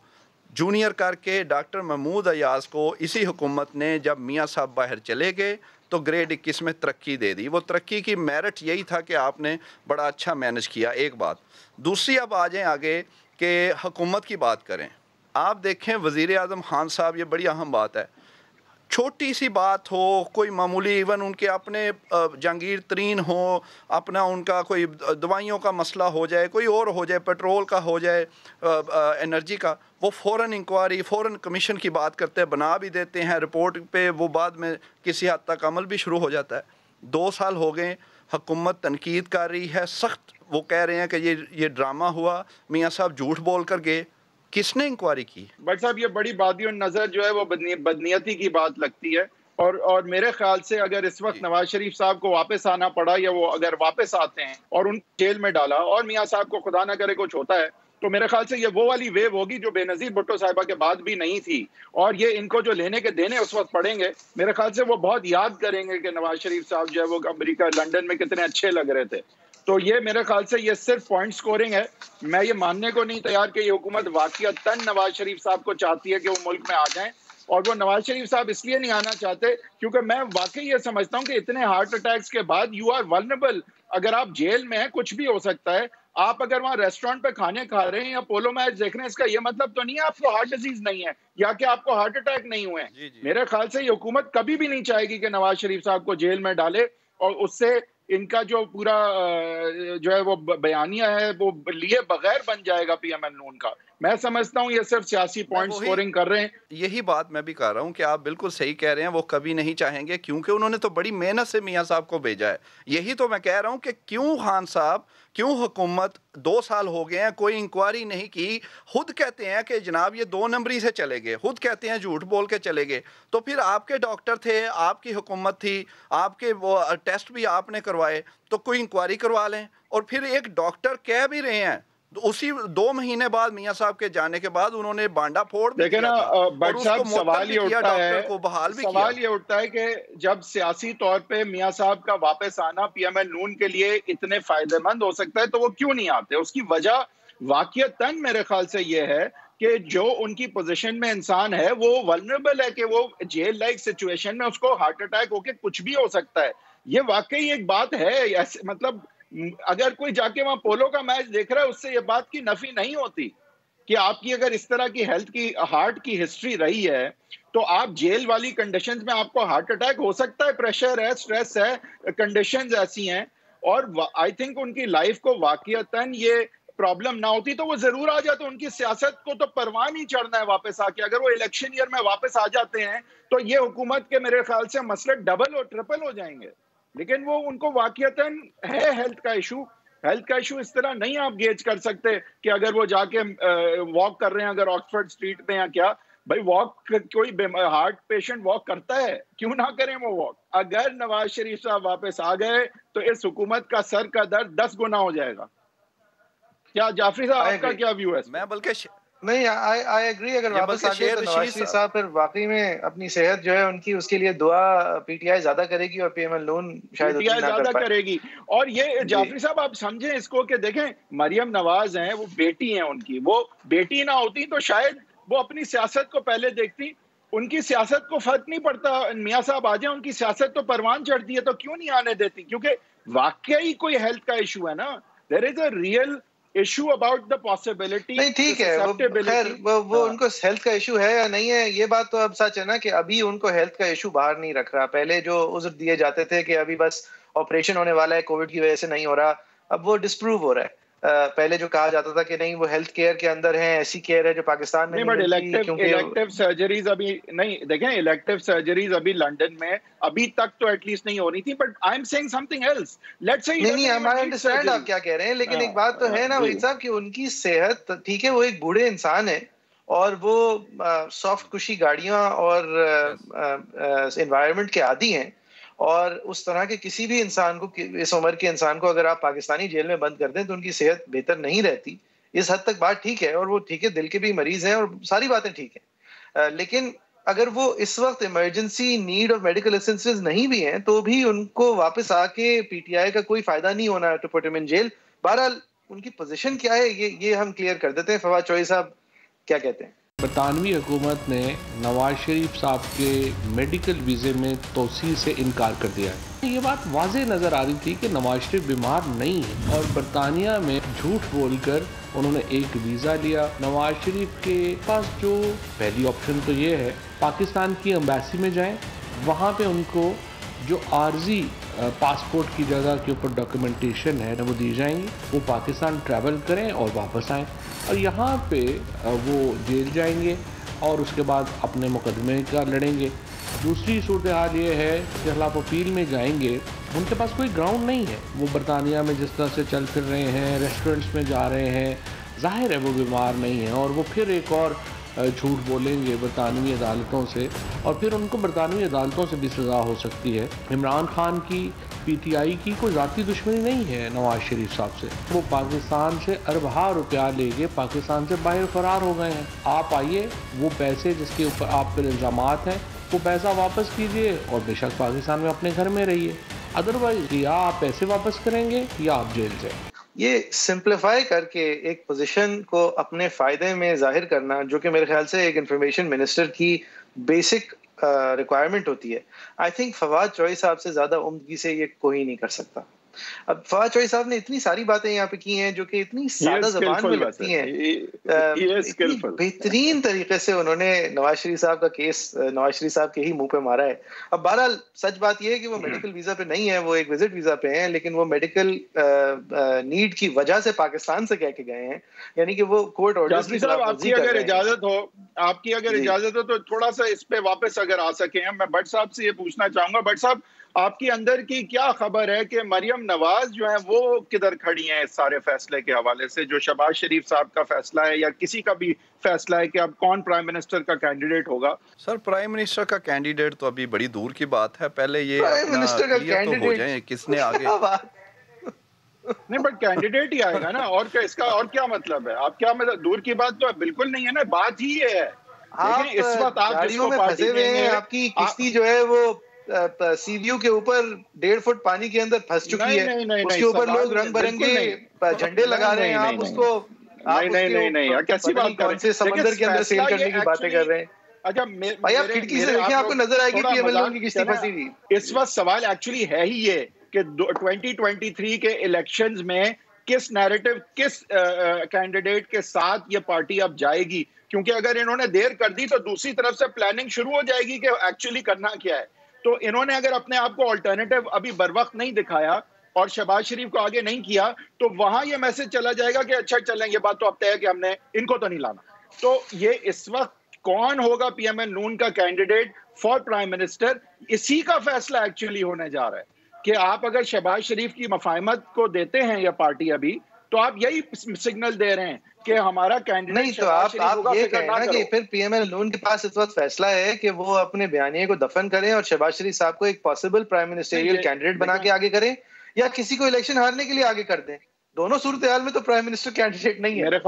جونیئر کر کے ڈاکٹر محمود ایاز کو اسی حکومت نے جب میاں صاحب باہر چلے گئے تو گریڈ 21 میں ترقی دے دی. وہ ترقی کی میرٹ یہی تھا کہ آپ نے بڑا اچھا مینج کیا. ایک بات. دوسری اب آ جائیں آگے کہ حکومت کی بات کریں. آپ دیکھیں وزیر اعظم خان صاحب, یہ بڑی اہم بات ہے, چھوٹی سی بات ہو, کوئی معمولی, ایون ان کے اپنے جہانگیر ترین ہو, اپنا ان کا کوئی دوائیوں کا مسئلہ ہو جائے, کوئی اور ہو جائے, پیٹرول کا ہو جائے, انرجی کا, وہ فوراً انکوائری, فوراً کمیشن کی بات کرتے ہیں, بنا بھی دیتے ہیں رپورٹ پہ, وہ بعد میں کسی حد تک عمل بھی شروع ہو جاتا ہے. 2 سال ہو گئے, حکومت تنقید کر رہی ہے سخت, وہ کہہ رہے ہیں کہ یہ ڈرامہ ہوا, میاں صاحب جھوٹ بول کر گئے. کس نے انکوائری کی؟ بٹ صاحب یہ بڑی بادی نظر جو ہے وہ بدنیتی کی بات لگتی ہے, اور میرے خیال سے اگر اس وقت نواز شریف صاحب کو واپس آنا پڑا, یا وہ اگر واپس آتے ہیں اور ان جیل میں ڈالا, اور میاں صاحب کو خدا نہ کرے کچھ ہوتا ہے, تو میرے خیال سے یہ وہ والی ویو ہوگی جو بے نظیر بھٹو صاحبہ کے بعد بھی نہیں تھی. اور یہ ان کو جو لینے کے دینے اس وقت پڑیں گے, میرے خیال سے وہ بہت یاد کریں گے کہ نواز شریف صاحب جو ہے وہ امریکہ لنڈن میں کتنے اچھے لگ رہے تھے. تو یہ میرے خیال سے یہ صرف پوائنٹ سکورنگ ہے. میں یہ ماننے کو نہیں تیار کہ یہ حکومت واقعتاً نواز شریف صاحب کو چاہتی ہے کہ وہ ملک میں آ جائیں, اور وہ نواز شریف صاحب اس لیے نہیں آنا چاہتے کیونکہ میں واقعی یہ سمجھتا ہوں کہ اتنے ہارٹ اٹیکس کے بعد یو آر ولنریبل. اگر آپ جیل میں ہیں کچھ بھی ہو سکتا ہے, آپ اگر وہاں ریسٹورینٹ پہ کھانے کھا رہے ہیں یا پولو میچ دیکھ رہے ہیں, اس کا یہ مطلب تو نہیں ہے آپ کو ہارٹ ڈیزیز نہیں ہے یا کہ آپ کو ہارٹ اٹیک نہیں ہوئے ہیں. میرے خیال سے یہ حکومت کبھی بھی نہیں چاہے گی کہ نواز شریف صاحب کو جیل میں ڈالے اور اس سے ان کا جو پورا جو ہے وہ بیانیہ ہے وہ لیے بغیر بن جائے گا پی ایم ایل نون کا. میں سمجھتا ہوں یہ صرف سیاسی پوائنٹ سکورنگ کر رہے ہیں. یہی بات میں بھی کہہ رہا ہوں کہ آپ بالکل صحیح کہہ رہے ہیں, وہ کبھی نہیں چاہیں گے کیونکہ انہوں نے تو بڑی محنت سے میاں صاحب کو بھیجا ہے. یہی تو میں کہہ رہا ہوں کہ کیوں خان صاحب, کیوں حکومت 2 سال ہو گئے ہیں کوئی انکوائری نہیں کی. خود کہتے ہیں کہ جناب یہ 2 نمبری سے چلے گئے, خود کہتے ہیں جھوٹ بول کے چلے گئے. تو پھر آپ کے ڈاکٹر تھے, آپ کی حکومت تھی, آپ کے وہ ٹیسٹ بھی آپ نے کروائے, تو کوئی انکوائری کروا لیں. اور پھر ایک ڈاکٹر کہہ بھی رہے ہیں اسی 2 مہینے بعد میاں صاحب کے جانے کے بعد انہوں نے بانڈا پھوڑ بھی دیکھیں نا بٹ صاحب, سوال یہ اٹھتا ہے کہ جب سیاسی طور پہ میاں صاحب کا واپس آنا پی ایم ایل نون کے لیے اتنے فائدہ مند ہو سکتا ہے تو وہ کیوں نہیں آتے؟ اس کی وجہ واقعتاً میرے خیال سے یہ ہے کہ جو ان کی پوزیشن میں انسان ہے وہ ولنریبل ہے, کہ وہ جیل لائک سچویشن میں اس کو ہارٹ اٹیک ہو کے کچھ بھی ہو سکتا ہے. یہ واقعی ایک بات ہے. مطلب اگر کوئی جا کے وہاں پولو کا میچ دیکھ رہا ہے اس سے یہ بات کی نفی نہیں ہوتی کہ آپ کی اگر اس طرح کی ہیلتھ کی ہارٹ کی ہسٹری رہی ہے تو آپ جیل والی کنڈیشنز میں آپ کو ہارٹ اٹیک ہو سکتا ہے, پریشر ہے, سٹریس ہے, کنڈیشنز ایسی ہیں. اور آئی تھنک ان کی لائف کو واقعتاً یہ پرابلم نہ ہوتی تو وہ ضرور آ جاتے. ان کی سیاست کو تو پرواہ نہیں چڑھنا ہے واپس آ کے. اگر وہ الیکشن ایئر میں واپس آ جاتے ہیں تو یہ حکومت کے میرے خیال سے مسئلے ڈبل اور ٹرپل ہو جائیں گے. لیکن وہ ان کو واقعتاً ہے ہیلتھ کا ایشو اس طرح نہیں آپ گیج کر سکتے کہ اگر وہ جا کے واک کر رہے ہیں اگر آکسفورڈ اسٹریٹ پہ یا کیا. بھائی واک کوئی ہارٹ پیشنٹ واک کرتا ہے, کیوں نہ کریں وہ واک. اگر نواز شریف صاحب واپس آ گئے تو اس حکومت کا سر کا درد 10 گنا ہو جائے گا. کیا جعفری صاحب آپ کا کیا ویو ہے؟ میں بلکہ نہیں, آئی ایگری. اگر واپس آ گئے تو نواز شریف صاحب پھر واقعی میں اپنی صحت جو ہے ان کی, اس کے لیے دعا پی ٹی آئی زیادہ کرے گی اور پی ایم ایل نون شاید پی ٹی آئی زیادہ کرے گی. اور یہ جعفری صاحب آپ سمجھیں اس کو کہ دیکھیں مریم نواز ہیں, وہ بیٹی ہیں ان کی, وہ بیٹی نہ ہوتی تو شاید وہ اپنی سیاست کو پہلے دیکھتی. ان کی سیاست کو فرق نہیں پڑتا, میاں صاحب آ جائیں, ان کی سیاست تو پروان چڑھتی ہے تو کیوں نہیں آنے دیتی؟ کیونکہ واقعی کوئی ہیلتھ کا ایشو ہے نا. There is a real issue about the possibility. نہیں ٹھیک ہے, خیر وہ ان کو ہیلتھ کا ایشو ہے یا نہیں ہے یہ بات تو اب سچ ہے نا کہ ابھی ان کو ہیلتھ کا ایشو باہر نہیں رکھ رہا. پہلے جو عذر دیے جاتے تھے کہ ابھی بس آپریشن ہونے والا ہے کووڈ کی وجہ سے نہیں ہو رہا, اب وہ ڈسپروو ہو رہا ہے. پہلے جو کہا جاتا تھا کہ نہیں وہ ہیلتھ کیئر کے اندر ہیں, ایسی کیئر ہے جو پاکستان میں نہیں ملتی, کیونکہ الیکٹیو سرجریز ابھی نہیں. دیکھیں الیکٹیو سرجریز ابھی لنڈن میں ابھی تک تو ایٹ لیسٹ نہیں ہو رہی تھی. But I am seeing something else. Let's say نہیں ہمارا انڈرسٹینڈ آپ کیا کہہ رہے ہیں, لیکن ایک بات تو ہے نا وحید صاحب کہ ان کی صحت ٹھیک ہے, وہ ایک بوڑھے انسان ہے اور وہ سافٹ کشی گاڑیاں اور انوائرمنٹ کے عادی ہیں. اور اس طرح کے کسی بھی انسان کو, اس عمر کے انسان کو اگر آپ پاکستانی جیل میں بند کر دیں تو ان کی صحت بہتر نہیں رہتی. اس حد تک بات ٹھیک ہے, اور وہ ٹھیک ہے دل کے بھی مریض ہیں اور ساری باتیں ٹھیک ہیں. لیکن اگر وہ اس وقت ایمرجنسی نیڈ اور میڈیکل اسسٹنس نہیں بھی ہیں تو بھی ان کو واپس آ کے پی ٹی آئی کا کوئی فائدہ نہیں ہونا ٹو پٹ ہم ان جیل. بہرحال ان کی پوزیشن کیا ہے یہ ہم کلیئر کر دیتے ہیں. فواد چوہدری صاحب کیا کہتے ہیں؟ برطانوی حکومت نے نواز شریف صاحب کے میڈیکل ویزے میں توسیع سے انکار کر دیا ہے. یہ بات واضح نظر آ رہی تھی کہ نواز شریف بیمار نہیں ہے اور برطانیہ میں جھوٹ بول کر انہوں نے ایک ویزا لیا. نواز شریف کے پاس جو پہلی آپشن تو یہ ہے پاکستان کی ایمبیسی میں جائیں, وہاں پہ ان کو جو عارضی پاسپورٹ کی جگہ کے اوپر ڈاکیومنٹیشن ہے وہ دی جائیں گی, وہ پاکستان ٹریول کریں اور واپس آئیں, اور یہاں پہ وہ جیل جائیں گے اور اس کے بعد اپنے مقدمے کا لڑیں گے. دوسری صورتحال یہ ہے کہ خلاف اپیل میں جائیں گے, ان کے پاس کوئی گراؤنڈ نہیں ہے. وہ برطانیہ میں جس طرح سے چل پھر رہے ہیں, ریسٹورنٹس میں جا رہے ہیں, ظاہر ہے وہ بیمار نہیں ہیں, اور وہ پھر ایک اور جھوٹ بولیں گے برطانوی عدالتوں سے, اور پھر ان کو برطانوی عدالتوں سے بھی سزا ہو سکتی ہے. عمران خان کی پی ٹی آئی کی کوئی ذاتی دشمنی نہیں ہے نواز شریف صاحب سے, وہ پاکستان سے اربہ روپیہ لے کے پاکستان سے باہر فرار ہو گئے ہیں. آپ آئیے, وہ پیسے جس کے اوپر آپ پر الزامات ہیں وہ پیسہ واپس کیجئے اور بے شک پاکستان میں اپنے گھر میں رہیے. ادروائز یا آپ پیسے واپس کریں گے یا آپ جیل جائیں. یہ سمپلیفائی کر کے ایک پوزیشن کو اپنے فائدے میں ظاہر کرنا, جو کہ میرے خیال سے ایک انفارمیشن منسٹر کی بیسک ریکوائرمنٹ ہوتی ہے, آئی تھنک فواد چوہدری صاحب سے زیادہ عمدگی سے یہ کوئی نہیں کر سکتا. اب فواد چوہدری صاحب نے اتنی ساری باتیں یہاں پہ کی ہیں جو کہ اتنی سادہ زبان میں لگتی ہیں, بہترین طریقے سے انہوں نے نواز شریف صاحب کا کیس نواز شریف صاحب کے ہی منہ پہ مارا ہے. اب بہرحال سچ بات یہ ہے کہ وہ میڈیکل ویزا پہ نہیں ہے, وہ ایک وزٹ ویزا پہ ہیں, لیکن وہ میڈیکل نیڈ کی وجہ سے پاکستان سے کہہ کے گئے ہیں, یعنی کہ وہ کورٹ آرڈر کی خلاف ورزی کر رہے ہیں. آپ کی اگر اجازت ہو تو تھوڑا سا اس پہ واپس اگر آ سکیں, میں بٹ صاحب سے یہ پوچھنا چاہوں گا. بٹ صاحب, آپ کی اندر کی کیا خبر ہے کہ مریم نواز جو ہیں وہ کدھر کھڑی ہیں اس سارے فیصلے کے حوالے سے, جو شہباز شریف صاحب کا فیصلہ ہے یا کسی کا بھی فیصلہ ہے کہ اب کون پرائم منسٹر کا کینڈیڈیٹ ہوگا؟ سر پرائم منسٹر کا کینڈیڈیٹ تو ابھی بڑی دور کی بات ہے, پہلے یہ پرائم منسٹر کا کینڈیڈیٹ ہو جائیں کس نے آگے نہیں, بٹ کینڈیڈیٹ ہی آئے گا نا, اور کیا اس کا اور کیا مطلب ہے؟ آپ کیا مطلب, دور کی بات تو بالکل نہیں ہے نا, بات ہی یہ ہے. لیکن اس وقت آپ جس کو پھنسے ہوئے ہیں, آپ کی کشتی جو ہے وہ سی ویو کے اوپر 1.5 فٹ پانی کے اندر پھنس چکی ہے, اس کے اوپر لوگ رنگ برنگے جھنڈے لگا رہے ہیں, آپ اس کو نہیں کیسی بات کر رہے ہیں, سمندر کے اندر سیل کرنے کی باتیں کر رہے ہیں. اچھا بھائی آپ کھڑکی سے دیکھیں, آپ کو نظر آئے گی پی ایم ایل ان کی کشتی پھنسی ہوئی. اس وقت سوال ایکچولی ہے ہی یہ کہ 2023 کے الیکشنز میں کس نیریٹو, کس کینڈیڈیٹ کے ساتھ یہ پارٹی اب جائے گی, کیونکہ اگر انہوں نے دیر کر دی تو دوسری طرف سے پلاننگ شروع ہو جائے گی کہ ایکچولی کرنا کیا ہے. تو انہوں نے اگر اپنے آپ کو آلٹرنیٹو ابھی بر وقت نہیں دکھایا اور شہباز شریف کو آگے نہیں کیا, تو وہاں یہ میسج چلا جائے گا کہ اچھا چلیں, یہ بات تو اب طے ہے کہ ہم نے ان کو تو نہیں لانا. تو یہ اس وقت کون ہوگا پی ایم ایل نون کا کینڈیڈیٹ فار پرائم منسٹر, اسی کا فیصلہ ایکچولی ہونے جا رہا ہے کہ آپ اگر شہباز شریف کی مفاہمت کو دیتے ہیں یا پارٹی ابھی, تو آپ یہی سگنل دے رہے ہیں کہ ہمارا کینڈیڈیٹ نہیں, تو آپ یہ کہیں نا کہ پھر پی ایم ایل نون کے پاس اس وقت فیصلہ ہے کہ وہ اپنے بیانیے کو دفن کریں اور شہباز شریف صاحب کو ایک پاسبل پرائم منسٹریل کینڈیڈیٹ بنا کے آگے کریں, یا کسی کو الیکشن ہارنے کے لیے آگے کر دیں. دونوں صورتحال میں تو پرائم منسٹر کینڈیڈیٹ نہیں ہے. میرے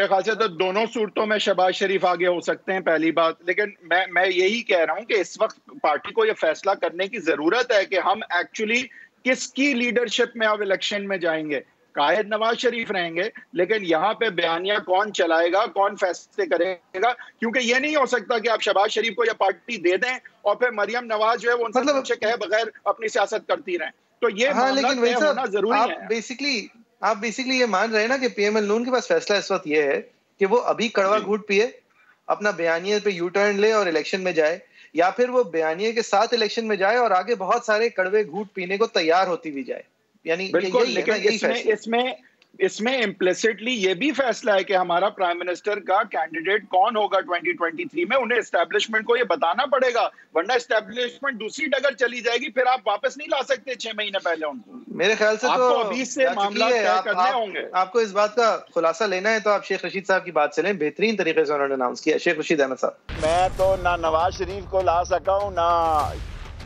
خیال سے تو دونوں صورتوں میں شہباز شریف آگے ہو سکتے ہیں, پہلی بات. لیکن میں یہی کہہ رہا ہوں کہ اس وقت پارٹی کو یہ فیصلہ کرنے کی ضرورت ہے کہ ہم ایکچولی کس کی لیڈرشپ میں اب الیکشن میں جائیں گے. قائد نواز شریف رہیں گے, لیکن یہاں پہ بیانیہ کون چلائے گا, کون فیصلے کرے گا, کیونکہ یہ نہیں ہو سکتا کہ آپ شہباز شریف کو یہ پارٹی دے دیں اور پھر مریم نواز جو ہے وہ ان سے پیچھے کہے بغیر اپنی سیاست کرتی رہیں. تو یہ ہونا ضروری ہے. آپ بیسکلی یہ مان رہے ہیں نا کہ پی ایم ایل نون کے پاس فیصلہ اس وقت یہ ہے کہ وہ ابھی کڑوا گھونٹ پیے, اپنا بیانیے پہ یو ٹرن لے اور الیکشن میں جائے, یا پھر وہ بیانیے کے ساتھ الیکشن میں جائے اور آگے بہت سارے کڑوے گھونٹ پینے کو تیار ہوتی بھی جائے. یعنی بالکل, لیکن اس میں امپلیسٹلی یہ بھی فیصلہ ہے کہ ہمارا پرائم منسٹر کا کینڈیڈیٹ کون ہوگا 2023 میں. انہیں اسٹیبلشمنٹ کو یہ بتانا پڑے گا, ورنہ اسٹیبلشمنٹ دوسری ڈگر چلی جائے گی, پھر آپ واپس نہیں لا سکتے 6 مہینے پہلے ان کو. میرے خیال سے تو ابھی سے معاملات طے کرنے ہوں گے. آپ کو اس بات کا خلاصہ لینا ہے تو آپ شیخ رشید صاحب کی بات سے لیں, بہترین طریقے سے انہوں نے اناؤنس کیا. شیخ رشید احمد صاحب, میں تو نہ نواز شریف کو لا سکا ہوں نہ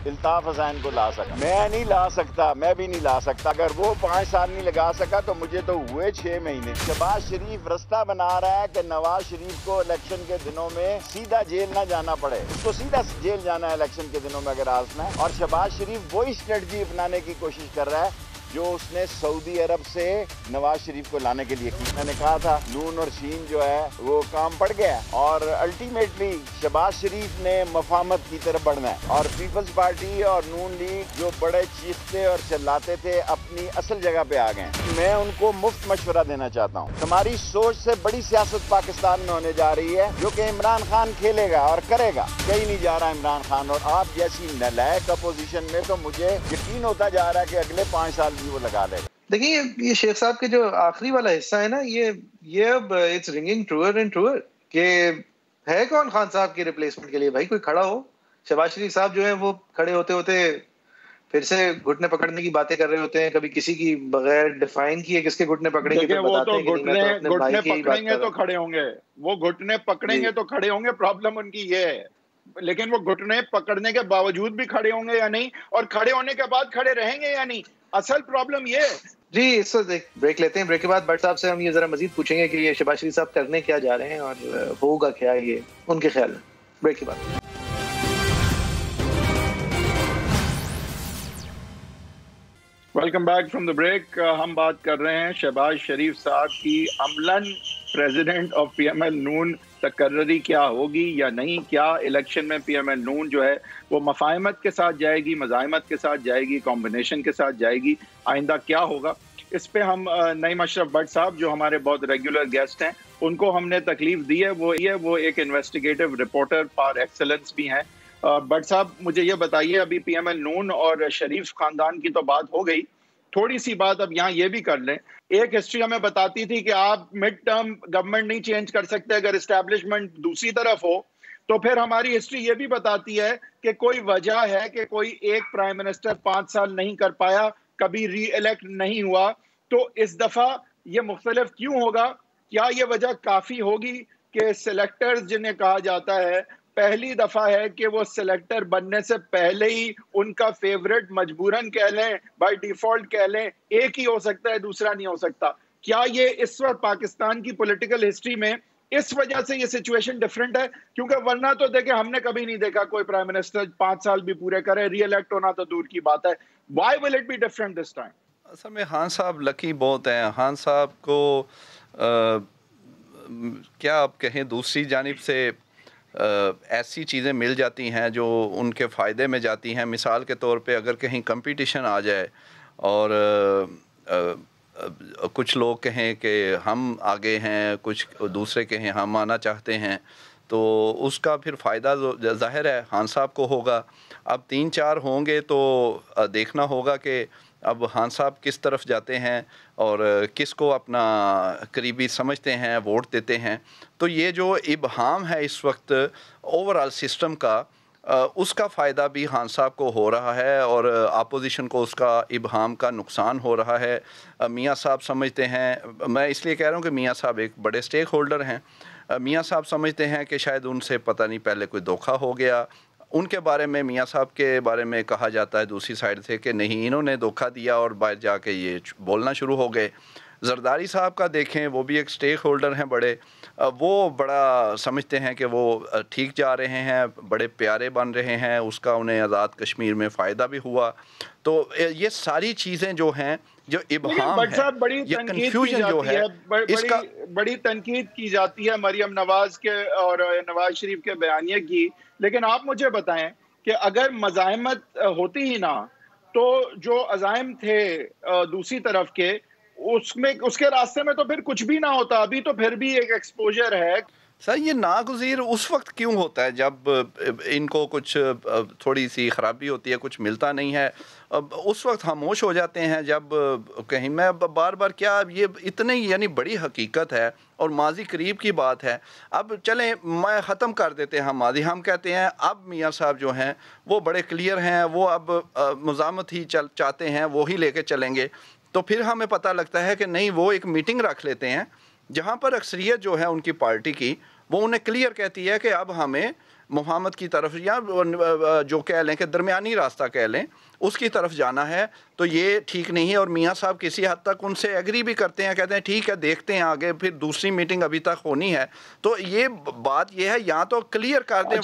الطاف حسین کو لا سکا. میں نہیں لا سکتا, میں بھی نہیں لا سکتا. اگر وہ 5 سال نہیں لگا سکا تو مجھے تو ہوئے 6 مہینے. شہباز شریف رستہ بنا رہا ہے کہ نواز شریف کو الیکشن کے دنوں میں سیدھا جیل نہ جانا پڑے. اس کو سیدھا جیل جانا ہے الیکشن کے دنوں میں اگر آسنا ہے. اور شہباز شریف وہی اسٹریٹجی اپنانے کی کوشش کر رہا ہے جو اس نے سعودی عرب سے نواز شریف کو لانے کے لیے کی. میں نے کہا تھا نون اور شین جو ہے وہ کام پڑ گیا, اور الٹیمیٹلی شہباز شریف نے مفاہمت کی طرف بڑھنا ہے, اور پیپلز پارٹی اور نون لیگ جو بڑے چیختے اور چلاتے تھے اپنی اصل جگہ پہ آ گئے. میں ان کو مفت مشورہ دینا چاہتا ہوں. ہماری سوچ سے بڑی سیاست پاکستان میں ہونے جا رہی ہے جو کہ عمران خان کھیلے گا اور کرے گا. کہیں نہیں جا رہا عمران خان, اور آپ جیسی نالائق اپوزیشن میں تو مجھے یقین ہوتا جا رہا ہے کہ اگلے 5 سال وہ لگا لے. دیکھیں یہ شیخ صاحب کے جو آخری والا حصہ ہے نا, یہ اب اٹس رنگنگ ٹروئر اینڈ ٹروئر کہ ہے کون خان صاحب کی ریپلیسمنٹ کے لیے. بھائی کوئی کھڑا ہو. شہباز شریف صاحب جو ہیں وہ کھڑے ہوتے ہوتے پھر سے گھٹنے پکڑنے کی باتیں کر رہے ہوتے ہیں, کبھی کسی کی بغیر ڈیفائن کیے کس کے گھٹنے پکڑیں گے. وہ تو گھٹنے پکڑیں گے تو کھڑے ہوں گے, وہ گھٹنے پکڑیں گے تو کھڑے ہوں گے. پرابلم ان کی یہ ہے, لیکن وہ گھٹنے پکڑنے کے باوجود بھی کھڑے ہوں گے یا نہیں, اور کھڑے ہونے کے بعد کھڑے رہیں گے یا نہیں. اصل پرابلم یہ ہے. جی اس وقت بریک لیتے ہیں. بریک کے بعد بٹ صاحب سے ہم یہ ذرا مزید پوچھیں گے کہ یہ شہباز شریف صاحب کرنے کیا جا رہے ہیں اور ہوگا کیا یہ ان کے خیال میں. بریک کے بعد. Welcome back from the break. ہم بات کر رہے ہیں شہباز شریف صاحب کی عملاً president of P M L Noon تقرری کیا ہوگی یا نہیں, کیا الیکشن میں پی ایم ایل نون جو ہے وہ مفاہمت کے ساتھ جائے گی, مزاحمت کے ساتھ جائے گی, کمبینیشن کے ساتھ جائے گی, آئندہ کیا ہوگا. اس پہ ہم نعیم اشرف بٹ صاحب جو ہمارے بہت ریگولر گیسٹ ہیں ان کو ہم نے تکلیف دی ہے. وہ ایک انویسٹیگیٹو رپورٹر پار ایکسلنس بھی ہیں. بٹ صاحب مجھے یہ بتائیے, ابھی پی ایم ایل نون اور شریف خاندان کی تو بات ہو گئی, تھوڑی سی بات اب یہاں یہ بھی کر لیں. ایک ہسٹری ہمیں بتاتی تھی کہ آپ مڈ ٹرم گورنمنٹ نہیں چینج کر سکتے, اگر اسٹیبلشمنٹ دوسری طرف ہو. تو پھر ہماری ہسٹری یہ بھی بتاتی ہے کہ کوئی وجہ ہے کہ کوئی ایک پرائم منسٹر 5 سال نہیں کر پایا, کبھی ری الیکٹ نہیں ہوا. تو اس دفعہ یہ مختلف کیوں ہوگا؟ کیا یہ وجہ کافی ہوگی کہ سلیکٹرز جنہیں کہا جاتا ہے, پہلی دفعہ ہے کہ وہ سلیکٹر بننے سے پہلے ہی ان کا فیورٹ مجبوراً کہہ لیں, بائی ڈیفالٹ کہہ لیں, ایک ہی ہو سکتا ہے دوسرا نہیں ہو سکتا. کیا یہ اس وقت پاکستان کی پولیٹیکل ہسٹری میں اس وجہ سے یہ سچویشن ڈیفرنٹ ہے؟ کیونکہ ورنہ تو دیکھیں ہم نے کبھی نہیں دیکھا کوئی پرائم منسٹر 5 سال بھی پورے کرے, ری الیکٹ ہونا تو دور کی بات ہے. Why will it be different this time? اصل میں خان صاحب لکی بہت ہیں. خان صاحب کو کیا آپ کہیں, دوسری جانب سے ایسی چیزیں مل جاتی ہیں جو ان کے فائدے میں جاتی ہیں. مثال کے طور پہ اگر کہیں کمپٹیشن آ جائے اور کچھ لوگ کہیں کہ ہم آگے ہیں, کچھ دوسرے کہیں ہم آنا چاہتے ہیں, تو اس کا پھر فائدہ ظاہر ہے خان صاحب کو ہوگا. اب 3-4 ہوں گے تو دیکھنا ہوگا کہ اب خان صاحب کس طرف جاتے ہیں اور کس کو اپنا قریبی سمجھتے ہیں, ووٹ دیتے ہیں. تو یہ جو ابہام ہے اس وقت اوور آل سسٹم کا, اس کا فائدہ بھی خان صاحب کو ہو رہا ہے اور اپوزیشن کو اس کا ابہام کا نقصان ہو رہا ہے. میاں صاحب سمجھتے ہیں, میں اس لیے کہہ رہا ہوں کہ میاں صاحب ایک بڑے سٹیک ہولڈر ہیں, میاں صاحب سمجھتے ہیں کہ شاید ان سے پتہ نہیں پہلے کوئی دھوکہ ہو گیا. ان کے بارے میں, میاں صاحب کے بارے میں کہا جاتا ہے دوسری سائڈ سے کہ نہیں انہوں نے دھوکہ دیا اور باہر جا کے یہ بولنا شروع ہو گئے. زرداری صاحب کا دیکھیں, وہ بھی ایک سٹیک ہولڈر ہیں بڑے, وہ بڑا سمجھتے ہیں کہ وہ ٹھیک جا رہے ہیں, بڑے پیارے بن رہے ہیں, اس کا انہیں آزاد کشمیر میں فائدہ بھی ہوا. تو یہ ساری چیزیں جو ہیں جو ابہام ہے, یہ کنفیوژن جو ہے, اس کا بڑی تنقید کی جاتی ہے مریم نواز کے اور نواز شریف کے بیانیے کی. لیکن آپ مجھے بتائیں کہ اگر مزاحمت ہوتی ہی نہ تو جو عزائم تھے دوسری طرف کے, اس کے راستے میں تو پھر کچھ بھی نہ ہوتا. ابھی تو پھر بھی ایک ایکسپوجر ہے. سر یہ ناگزیر اس وقت کیوں ہوتا ہے جب ان کو کچھ تھوڑی سی خرابی ہوتی ہے, کچھ ملتا نہیں ہے, اس وقت خاموش ہو جاتے ہیں. جب کہیں میں بار بار, کیا یہ اتنی یعنی بڑی حقیقت ہے اور ماضی قریب کی بات ہے. اب چلیں میں ختم کر دیتے ہیں ماضی, ہم کہتے ہیں اب میاں صاحب جو ہیں وہ بڑے کلیئر ہیں, وہ اب مزاحمت ہی چاہتے ہیں, وہی لے کے چلیں گے. تو پھر ہمیں پتہ لگتا ہے کہ نہیں, وہ ایک میٹنگ رکھ لیتے ہیں جہاں پر اکثریت جو ہے ان کی پارٹی کی وہ انہیں کلیئر کہتی ہے کہ اب ہمیں مفاہمت کی طرف, یا جو کہہ لیں کہ درمیانی راستہ کہہ لیں, اس کی طرف جانا ہے. تو یہ ٹھیک نہیں ہے. اور میاں صاحب کسی حد تک ان سے ایگری بھی کرتے ہیں, کہتے ہیں ٹھیک ہے دیکھتے ہیں آگے, پھر دوسری میٹنگ ابھی تک ہونی ہے. تو یہ بات یہ ہے, یا تو کلیئر کر دیں.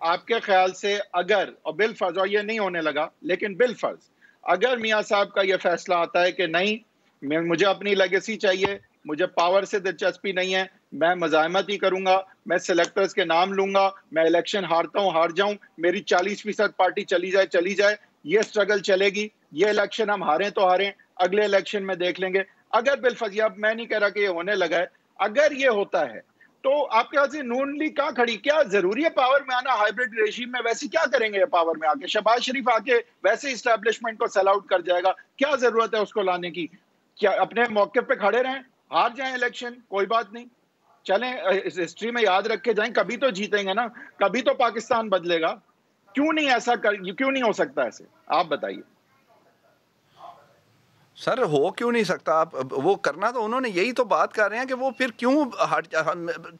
آپ کے خیال سے اگر, اور بالفرض, اور یہ نہیں ہونے لگا لیکن بالفرض اگر میاں صاحب کا یہ فیصلہ آتا ہے کہ نہیں, مجھے اپنی لیگیسی چاہیے, مجھے پاور سے دلچسپی نہیں ہے, میں مزاحمت ہی کروں گا, میں سلیکٹرز کے نام لوں گا, میں الیکشن ہارتا ہوں ہار جاؤں, میری 40% پارٹی چلی جائے, یہ سٹرگل چلے گی, یہ الیکشن ہم ہاریں تو ہاریں, اگلے الیکشن میں دیکھ لیں گے. اگر بالفضل, اب میں نہیں کہہ رہا کہ یہ ہونے لگا ہے, اگر یہ ہوتا ہے تو آپ کے خیال سے نون لیگ کہاں کھڑی؟ کیا ضروری ہے پاور میں آنا ہائیبرڈ ریجیم میں؟ ویسے کیا کریں گے پاور میں آ کے؟ شہباز شریف آ کے ویسے اسٹیبلشمنٹ کو سیل آؤٹ کر جائے گا, کیا ضرورت ہے اس کو لانے کی؟ کیا اپنے موقع پہ کھڑے رہیں, ہار جائیں الیکشن, کوئی بات نہیں, چلیں ہسٹری میں یاد رکھ کے جائیں, کبھی تو جیتیں گے نا, کبھی تو پاکستان بدلے گا. کیوں نہیں ہو سکتا ایسے؟ آپ بتائیے. سر ہو کیوں نہیں سکتا؟ آپ وہ کرنا تو انہوں نے یہی تو بات کر رہے ہیں کہ وہ پھر کیوں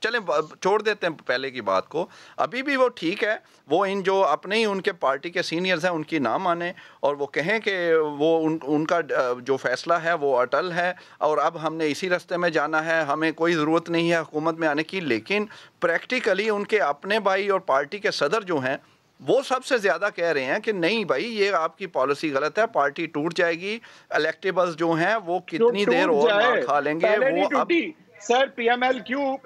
چلیں چھوڑ دیتے ہیں پہلے کی بات کو. ابھی بھی وہ ٹھیک ہے, وہ ان جو اپنے ہی ان کے پارٹی کے سینئرز ہیں ان کی نہ مانیں اور وہ کہیں کہ وہ ان کا جو فیصلہ ہے وہ اٹل ہے اور اب ہم نے اسی راستے میں جانا ہے, ہمیں کوئی ضرورت نہیں ہے حکومت میں آنے کی. لیکن پریکٹیکلی ان کے اپنے بھائی اور پارٹی کے صدر جو ہیں وہ سب سے زیادہ کہہ رہے ہیں کہ نہیں بھائی یہ آپ کی پالیسی غلط ہے, پارٹی ٹوٹ جائے گی, الیکٹیبلز جو ہیں وہ کتنی دیر اور مار کھا لیں گے. وہ اب سر پی ایم ایل کیو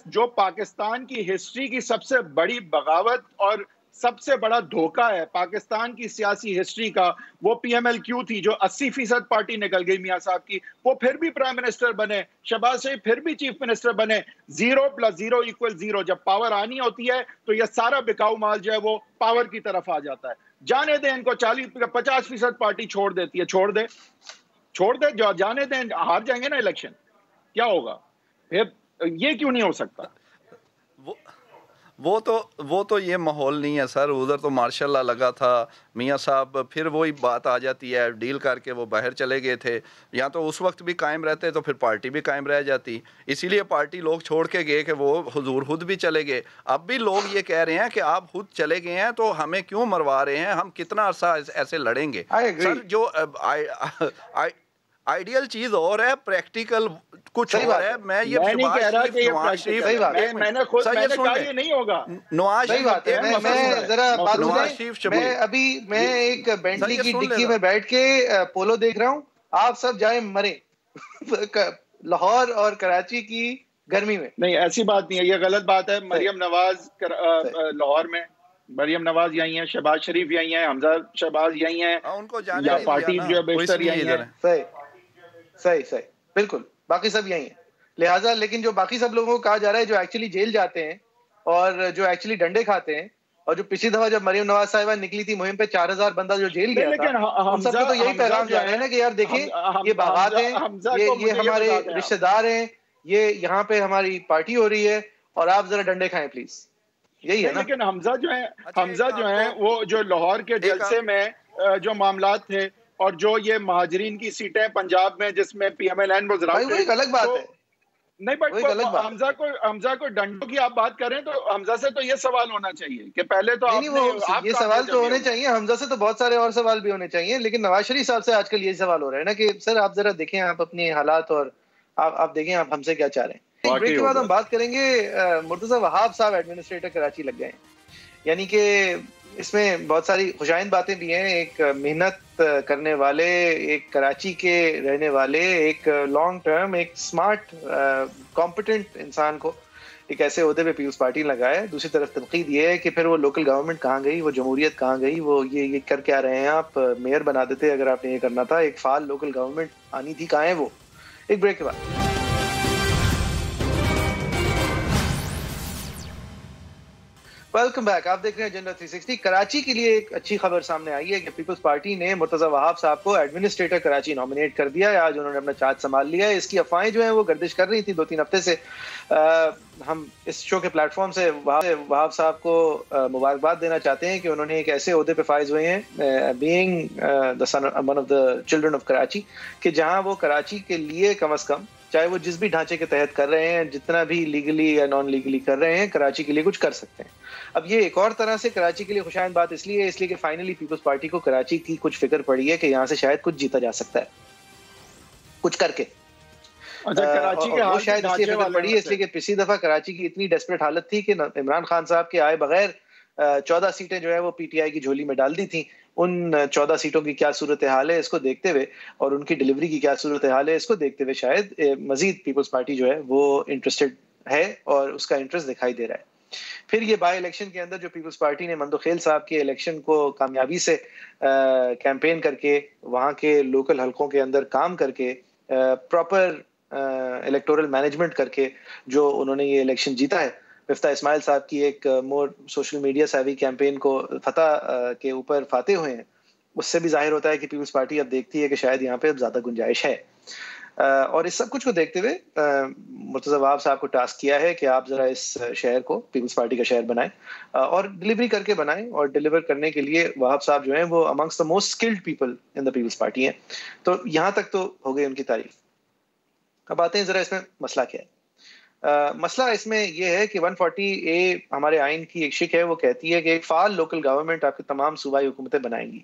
جو پاکستان کی ہسٹری کی سب سے بڑی بغاوت اور سب سے بڑا دھوکہ ہے پاکستان کی سیاسی ہسٹری کا, وہ پی ایم ایل کیو تھی جو 80% پارٹی نکل گئی میاں صاحب کی, وہ پھر بھی پرائم منسٹر بنے, شہباز شریف پھر بھی چیف منسٹر بنے. 0 + 0 = 0. جب پاور آنی ہوتی ہے تو یہ سارا بکاؤ مال جو ہے وہ پاور کی طرف آ جاتا ہے. جانے دیں ان کو, 40-50% پارٹی چھوڑ دیتی ہے, چھوڑ دے جانے دیں, ہار جائیں گے نا الیکشن, کیا ہوگا پھر؟ یہ کیوں نہیں ہو سکتا؟ وہ تو یہ ماحول نہیں ہے سر. ادھر تو ماشاء اللہ لگا تھا میاں صاحب, پھر وہی بات آ جاتی ہے ڈیل کر کے وہ باہر چلے گئے تھے, یا تو اس وقت بھی قائم رہتے تو پھر پارٹی بھی قائم رہ جاتی. اسی لیے پارٹی لوگ چھوڑ کے گئے کہ وہ حضور خود بھی چلے گئے. اب بھی لوگ یہ کہہ رہے ہیں کہ آپ خود چلے گئے ہیں تو ہمیں کیوں مروا رہے ہیں, ہم کتنا عرصہ ایسے لڑیں گے. سر جو آئیڈیل چیز اور ہے, پریکٹیکل کچھ اور ہے. میں یہ نواز شریف میں نے کہا یہ نہیں ہوگا. نواز شریف میں ایک بینٹلی کی ڈکی میں بیٹھ کے پولو دیکھ رہا ہوں, آپ سب جائیں مریں لاہور اور کراچی کی گرمی میں. نہیں ایسی بات نہیں ہے, یہ غلط بات ہے. مریم نواز لاہور میں, مریم نواز یہی ہیں, شہباز شریف یہی ہیں, حمزہ شہباز یہی ہیں, ان کو جانے یا پارٹی جو ہے بیشتر یہی ہیں. صحیح بالکل, باقی سب یہی ہیں. لہٰذا لیکن جو باقی سب لوگوں کو کہا جا رہا ہے جو ایکچولی جیل جاتے ہیں اور جو ایکچولی ڈنڈے کھاتے ہیں, اور جو پچھلی دفعہ جب مریم نواز صاحبہ نکلی تھی مہم پہ 4000 بندہ جو جیل گیا تھا, ہم سب کو تو یہی پیغام جا رہے ہیں نا کہ یار دیکھیں یہ باغات ہیں, یہ ہمارے رشتہ دار ہیں, یہ یہاں پہ ہماری پارٹی ہو رہی ہے اور آپ ذرا ڈنڈے کھائیں پلیز. یہی ہے نا. لیکن حمزہ جو ہیں وہ جو لاہور کے جلسے میں جو معاملات تھے اور جو یہ مہاجرین کی سیٹیں پنجاب میں جس میں پی ایم ایل این وزراء, وہ ایک الگ بات ہے. نہیں بٹ حمزہ کو ڈنڈوں کی آپ بات کریں تو حمزہ سے تو یہ سوال ہونا چاہیے کہ پہلے تو یہ سوال تو ہونے چاہیے. حمزہ سے تو بہت سارے اور سوال بھی ہونے چاہیے, لیکن نواز شریف صاحب سے آج کل یہی سوال ہو رہا ہے نا کہ سر آپ ذرا دیکھیں آپ اپنے حالات اور آپ دیکھیں آپ ہم سے کیا چاہ رہے ہیں. بریک کے بعد ہم بات کریں گے مرتضی وہاب صاحب ایڈمنسٹریٹر کراچی لگ گئے ہیں. یعنی کہ اس میں بہت ساری خوشائند باتیں بھی ہیں. ایک محنت کرنے والے, ایک کراچی کے رہنے والے, ایک لانگ ٹرم, ایک اسمارٹ کمپیٹنٹ انسان کو ایک ایسے عہدے پہ پیپلز پارٹی لگایا. دوسری طرف تنقید یہ ہے کہ پھر وہ لوکل گورنمنٹ کہاں گئی, وہ جمہوریت کہاں گئی, وہ یہ کر کے آ رہے ہیں. آپ میئر بنا دیتے اگر آپ نے یہ کرنا تھا. ایک فعال لوکل گورنمنٹ آنی تھی, کہاں ہے وہ؟ ایک بریک کے بعد. ویلکم بیک, آپ دیکھ رہے ہیں ایجنڈا 360. کراچی کے لیے ایک اچھی خبر سامنے آئی ہے کہ پیپلز پارٹی نے مرتضی وہاب صاحب کو ایڈمنسٹریٹر کراچی نامینیٹ کر دیا ہے. آج انہوں نے اپنا چارج سنبھال لیا ہے. اس کی افواہیں جو ہیں وہ گردش کر رہی تھی 2-3 ہفتے سے. ہم اس شو کے پلیٹ فارم سے وہاب صاحب کو مبارکباد دینا چاہتے ہیں کہ انہوں نے ایک ایسے عہدے پہ فائز ہوئے ہیں, being one of the children of Karachi, کہ جہاں وہ کراچی کے لیے کم از کم چاہے وہ جس بھی ڈھانچے کے تحت کر رہے ہیں, جتنا بھی لیگلی یا نان لیگلی کر رہے ہیں, کراچی کے لیے کچھ کر سکتے ہیں. اب یہ ایک اور طرح سے کراچی کے لیے خوشائند بات اس لیے کہ فائنلی پیپلز پارٹی کو کراچی کی کچھ فکر پڑی ہے کہ یہاں سے شاید کچھ جیتا جا سکتا ہے کچھ کر کے. وہ شاید اس لیے فکر پڑی ہے اس لیے کہ پچھلی دفعہ کراچی کی اتنی ڈیسپریٹ حالت تھی کہ عمران خان صاحب کے آئے بغیر 14 سیٹیں جو ہے وہ پی ٹی آئی کی جھولی میں ڈال دی تھیں. ان 14 سیٹوں کی کیا صورتحال ہے اس کو دیکھتے ہوئے اور ان کی ڈلیوری کی کیا صورتحال ہے اس کو دیکھتے ہوئے شاید مزید پیپلز پارٹی جو ہے وہ انٹرسٹڈ ہے اور اس کا انٹرسٹ دکھائی دے رہا ہے. پھر یہ بائی الیکشن کے اندر جو پیپلز پارٹی نے مندوخیل صاحب کے الیکشن کو کامیابی سے کیمپین کر کے وہاں کے لوکل حلقوں کے اندر کام کر کے پراپر الیکٹورل مینجمنٹ کر کے جو انہوں نے یہ الیکشن جیتا ہے, مفتاح اسماعیل صاحب کی ایک more social media savvy campaign کو فتح کے اوپر فاتح ہوئے ہیں, اس سے بھی ظاہر ہوتا ہے کہ پیپلز پارٹی اب دیکھتی ہے کہ شاید یہاں پہ اب زیادہ گنجائش ہے. اور اس سب کچھ کو دیکھتے ہوئے مرتضی وہاب صاحب کو ٹاسک کیا ہے کہ آپ ذرا اس شہر کو پیپلز پارٹی کا شہر بنائیں اور ڈلیوری کر کے بنائیں. اور ڈلیور کرنے کے لیے وہاب صاحب جو ہیں وہ amongst the most skilled people in the Peoples Party ہیں. تو یہاں تک تو ہو گئی ان کی تعریف. اب آتے ہیں ذرا اس میں مسئلہ کیا ہے. مسئلہ اس میں یہ ہے کہ 140A ہمارے آئین کی ایک شک ہے, وہ کہتی ہے کہ ایک فعال لوکل گورنمنٹ آپ کی تمام صوبائی حکومتیں بنائیں گی.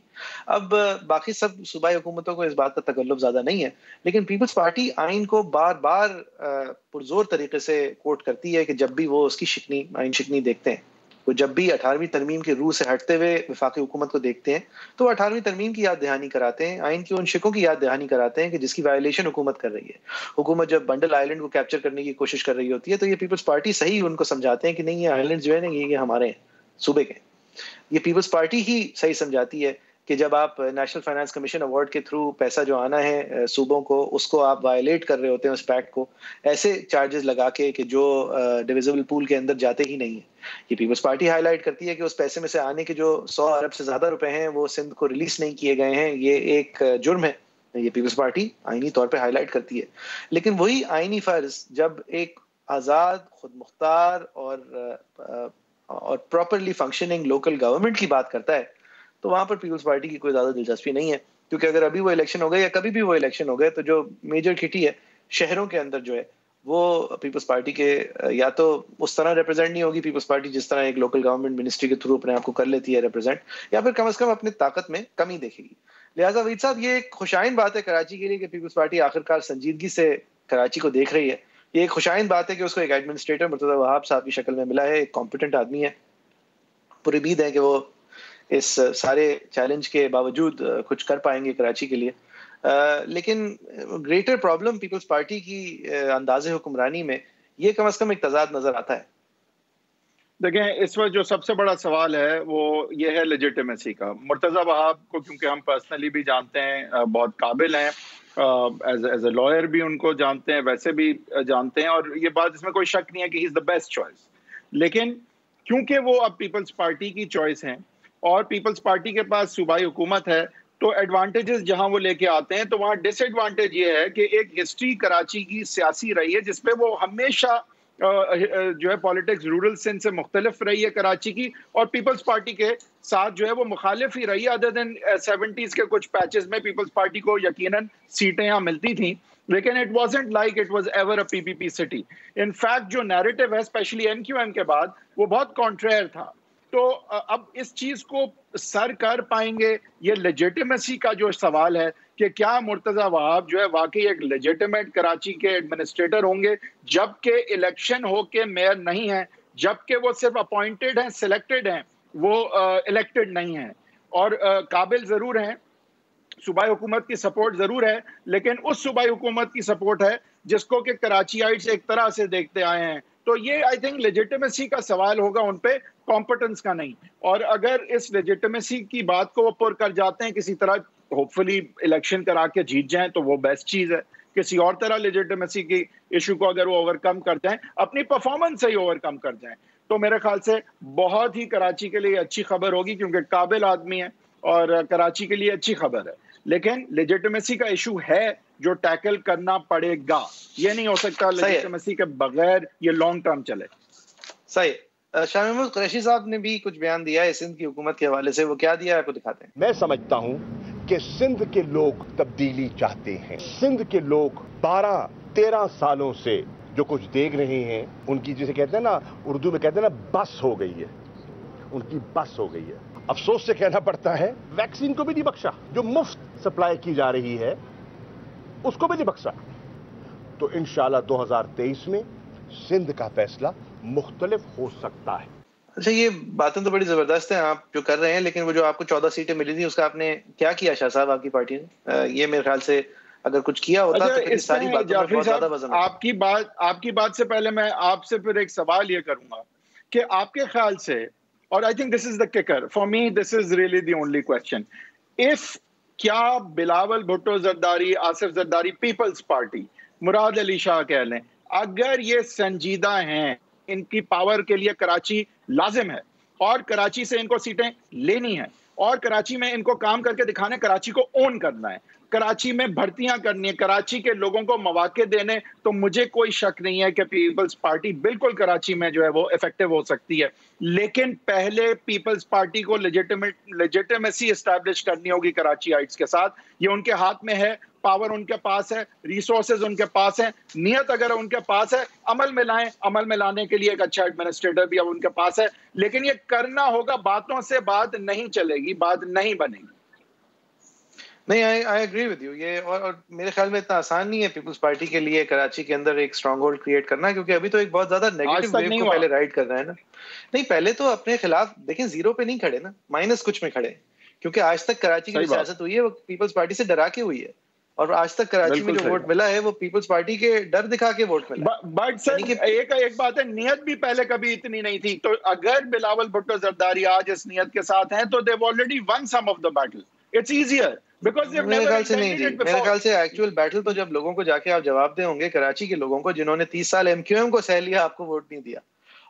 اب باقی سب صوبائی حکومتوں کو اس بات کا تکلف زیادہ نہیں ہے, لیکن پیپلز پارٹی آئین کو بار بار پرزور طریقے سے کوٹ کرتی ہے کہ جب بھی وہ اس کی آئین شکنی دیکھتے ہیں وہ جب بھی 18ویں ترمیم کے روح سے ہٹتے ہوئے وفاقی حکومت کو دیکھتے ہیں تو وہ 18ویں ترمیم کی یاد دہانی کراتے ہیں, آئین کی ان شقوں کی یاد دہانی کراتے ہیں کہ جس کی وائلیشن حکومت کر رہی ہے. حکومت جب بنڈل آئلینڈ کو کیپچر کرنے کی کوشش کر رہی ہوتی ہے تو یہ پیپلز پارٹی صحیح ان کو سمجھاتے ہیں کہ نہیں, یہ آئلینڈ جو ہے نا یہ ہمارے ہیں, صوبے کے. یہ پیپلز پارٹی ہی صحیح سمجھاتی ہے کہ جب آپ نیشنل فائنانس کمیشن ایوارڈ کے تھرو پیسہ جو آنا ہے صوبوں کو, اس کو آپ وائلیٹ کر رہے ہوتے ہیں اس پیکٹ کو, ایسے چارجز لگا کے کہ جو ڈویزبل پول کے اندر جاتے ہی نہیں ہیں. یہ پیپلز پارٹی ہائی لائٹ کرتی ہے کہ اس پیسے میں سے آنے کے جو 100 ارب سے زیادہ روپے ہیں وہ سندھ کو ریلیز نہیں کیے گئے ہیں, یہ ایک جرم ہے. یہ پیپلز پارٹی آئینی طور پہ ہائی لائٹ کرتی ہے. لیکن وہی آئینی فرض جب ایک آزاد, خود مختار اور پراپرلی فنکشننگ لوکل گورنمنٹ کی بات کرتا ہے تو وہاں پر پیپلز پارٹی کی کوئی زیادہ دلچسپی نہیں ہے. کیونکہ اگر ابھی وہ الیکشن ہو گئے یا کبھی بھی وہ الیکشن ہو گئے تو جو میجر کھٹی ہے شہروں کے اندر جو ہے وہ پیپلز پارٹی کے یا تو اس طرح ریپرزینٹ نہیں ہوگی پیپلز پارٹی جس طرح ایک لوکل گورنمنٹ منسٹری کے تھرو اپنے آپ کو کر لیتی ہے ریپرزینٹ, یا پھر کم از کم اپنی طاقت میں کمی دیکھے گی. لہٰذا وحید صاحب یہ ایک خوشائن بات ہے کراچی کے لیے کہ پیپلز پارٹی آخرکار سنجیدگی سے کراچی کو دیکھ رہی ہے. یہ ایک خوشائن بات ہے کہ اس کو ایک ایڈمنسٹریٹر مرتضی وہاب صاحب کی شکل میں ملا ہے, ایک کمپیٹنٹ آدمی ہے. پوری امید ہے کہ وہ اس سارے چیلنج کے باوجود کچھ کر پائیں گے کراچی کے لیے. لیکن گریٹر پرابلم پیپلز پارٹی کی انداز حکمرانی میں یہ کم از کم ایک تضاد نظر آتا ہے. دیکھیں اس وقت جو سب سے بڑا سوال ہے وہ یہ ہے لیجیٹیمیسی کا. مرتضی وہاب کو کیونکہ ہم پرسنلی بھی جانتے ہیں, بہت قابل ہیں, ایز اے لائر بھی ان کو جانتے ہیں, ویسے بھی جانتے ہیں, اور یہ بات اس میں کوئی شک نہیں ہے کہ ہی از دا بیسٹ چوائس. لیکن کیونکہ وہ اب پیپلز پارٹی کی چوائس ہیں اور پیپلز پارٹی کے پاس صوبائی حکومت ہے تو ایڈوانٹیجز جہاں وہ لے کے آتے ہیں تو وہاں ڈس ایڈوانٹیج یہ ہے کہ ایک ہسٹری کراچی کی سیاسی رہی ہے جس پہ وہ ہمیشہ جو ہے پالیٹکس رورل سندھ سے مختلف رہی ہے کراچی کی, اور پیپلز پارٹی کے ساتھ جو ہے وہ مخالف ہی رہی ہے. ادر دین 70s کے کچھ پیچز میں پیپلز پارٹی کو یقیناً سیٹیں یہاں ملتی تھیں, لیکن it wasn't like it was ever a P P P city. In fact جو نیریٹو ہے اسپیشلی این کیو ایم کے بعد وہ بہت کانٹریئر تھا. تو اب اس چیز کو سر کر پائیں گے, یہ لیجیٹیمیسی کا جو سوال ہے کہ کیا مرتضی وہاب جو ہے واقعی ایک لیجیٹیمیٹ کراچی کے ایڈمنسٹریٹر ہوں گے جبکہ الیکشن ہو کے میئر نہیں ہیں, جبکہ وہ صرف اپوائنٹڈ ہیں, سلیکٹڈ ہیں, وہ الیکٹڈ نہیں ہیں, اور قابل ضرور ہیں, صوبائی حکومت کی سپورٹ ضرور ہے, لیکن اس صوبائی حکومت کی سپورٹ ہے جس کو کہ کراچیائٹس ایک طرح سے دیکھتے آئے ہیں. تو یہ آئی تھنک لیجیٹیمیسی کا سوال ہوگا ان پہ, کمپٹنس کا نہیں. اور اگر اس لیجیٹیمیسی کی بات کو وہ پر کر جاتے ہیں کسی طرح, ہوپ فلی الیکشن کرا کے جیت جائیں تو وہ بیسٹ چیز ہے. کسی اور طرح لیجیٹیمیسی کی ایشو کو اگر وہ اوور کم کر جائیں, اپنی پرفارمنس سے ہی اوور کم کر جائیں, تو میرے خیال سے بہت ہی کراچی کے لیے اچھی خبر ہوگی, کیونکہ قابل آدمی ہے اور کراچی کے لیے اچھی خبر ہے. لیکن لیجیٹیمیسی کا ایشو ہے جو ٹیکل کرنا پڑے گا, یہ نہیں ہو سکتا لیجیٹیمیسی کے بغیر یہ لانگ ٹرم چلے. صحیح. شاہ محمود قریشی صاحب نے بھی کچھ بیان دیا ہے سندھ کی حکومت کے حوالے سے, وہ کیا دیا ہے آپ کو دکھاتے ہیں. میں سمجھتا ہوں کہ سندھ کے لوگ تبدیلی چاہتے ہیں. سندھ کے لوگ 12-13 سالوں سے جو کچھ دیکھ رہے ہیں ان کی جسے کہتے ہیں نا, اردو میں کہتے ہیں نا, بس ہو گئی ہے, ان کی بس ہو گئی ہے. افسوس سے کہنا پڑتا ہے ویکسین کو بھی نہیں بخشا, جو مفت سپلائی کی جا رہی ہے اس کو بھی نہیں بخشا. تو انشاءاللہ 2023 میں سندھ کا فیصلہ مختلف ہو سکتا ہے. اچھا, یہ باتیں تو بڑی زبردست ہیں آپ جو کر رہے ہیں, لیکن وہ جو آپ کو 14 سیٹیں ملی تھیں اس کا آپ نے کیا کیا شاہ صاحب, آپ کی پارٹی نے؟ یہ میرے خیال سے اگر کچھ کیا ہوتا تو پھر ساری باتوں میں بہت زیادہ وزن. آپ کی بات سے پہلے میں آپ سے پھر ایک سوال یہ کروں گا کہ آپ کے خیال سے, اور I think this is the kicker for me, this is really the only question, if کیا بلاول بھٹو زرداری, آصف زرداری, پیپلز پارٹی, مراد علی شاہ کہہ لیں, اگر یہ سنجیدہ ہیں, ان کی پاور کے لیے کراچی لازم ہے اور کراچی سے ان کو سیٹیں لینی ہیں اور کراچی میں ان کو کام کر کے دکھانا ہے, کراچی کو اون کرنا ہے, کراچی میں بھرتیاں کرنی ہے, کراچی کے لوگوں کو مواقع دینے, تو مجھے کوئی شک نہیں ہے کہ پیپلز پارٹی بالکل کراچی میں جو ہے وہ افیکٹو ہو سکتی ہے. لیکن پہلے پیپلز پارٹی کو لیجیٹیمیسی اسٹیبلش کرنی ہوگی کراچی آئٹس کے ساتھ. یہ ان کے ہاتھ میں ہے, پاور ان کے پاس ہے, ریسورسز ان کے پاس ہیں, نیت اگر ان کے پاس ہے عمل میں لائیں, عمل میں لانے کے لیے ایک اچھا ایڈمنسٹریٹر بھی اب ان کے پاس ہے. لیکن یہ کرنا ہوگا, باتوں سے بات نہیں چلے گی, بات نہیں بنے گی. نہیں آئی ایگری ود یو. یہ اور میرے خیال میں اتنا آسان نہیں ہے پیپلز پارٹی کے لیے کراچی کے اندر ایک اسٹرانگ ہولڈ کریٹ کرنا, کیونکہ ابھی تو ایک بہت زیادہ نیگیٹو ویو کو پہلے رائڈ کر رہا ہے نا. نہیں پہلے تو اپنے خلاف دیکھیں زیرو پہ نہیں کھڑے نا, مائنس کچھ میں کھڑے, کیونکہ آج تک کراچی کی سیاست ہوئی ہے وہ پیپلز پارٹی سے ڈرا کے ہوئی ہے, اور آج تک کراچی میں جو ووٹ ملا ہے وہ پیپلز پارٹی کے ڈر دکھا کے ووٹ ملا. بٹ سر ایک بات ہے, نیت بھی پہلے کبھی اتنی نہیں تھی, تو اگر بلاول بھٹو زرداری آج اس نیت کے ساتھ ہیں تو they have already won some of the battle. It's easier because they have never intended it before. میرے خیال سے ایکچوئل بیٹل تو جب لوگوں کو جا کے آپ جواب دیں ہوں گے, کراچی کے لوگوں کو جنہوں نے 30 سال ایم کیو ایم کو سہ لیا, آپ کو ووٹ نہیں دیا,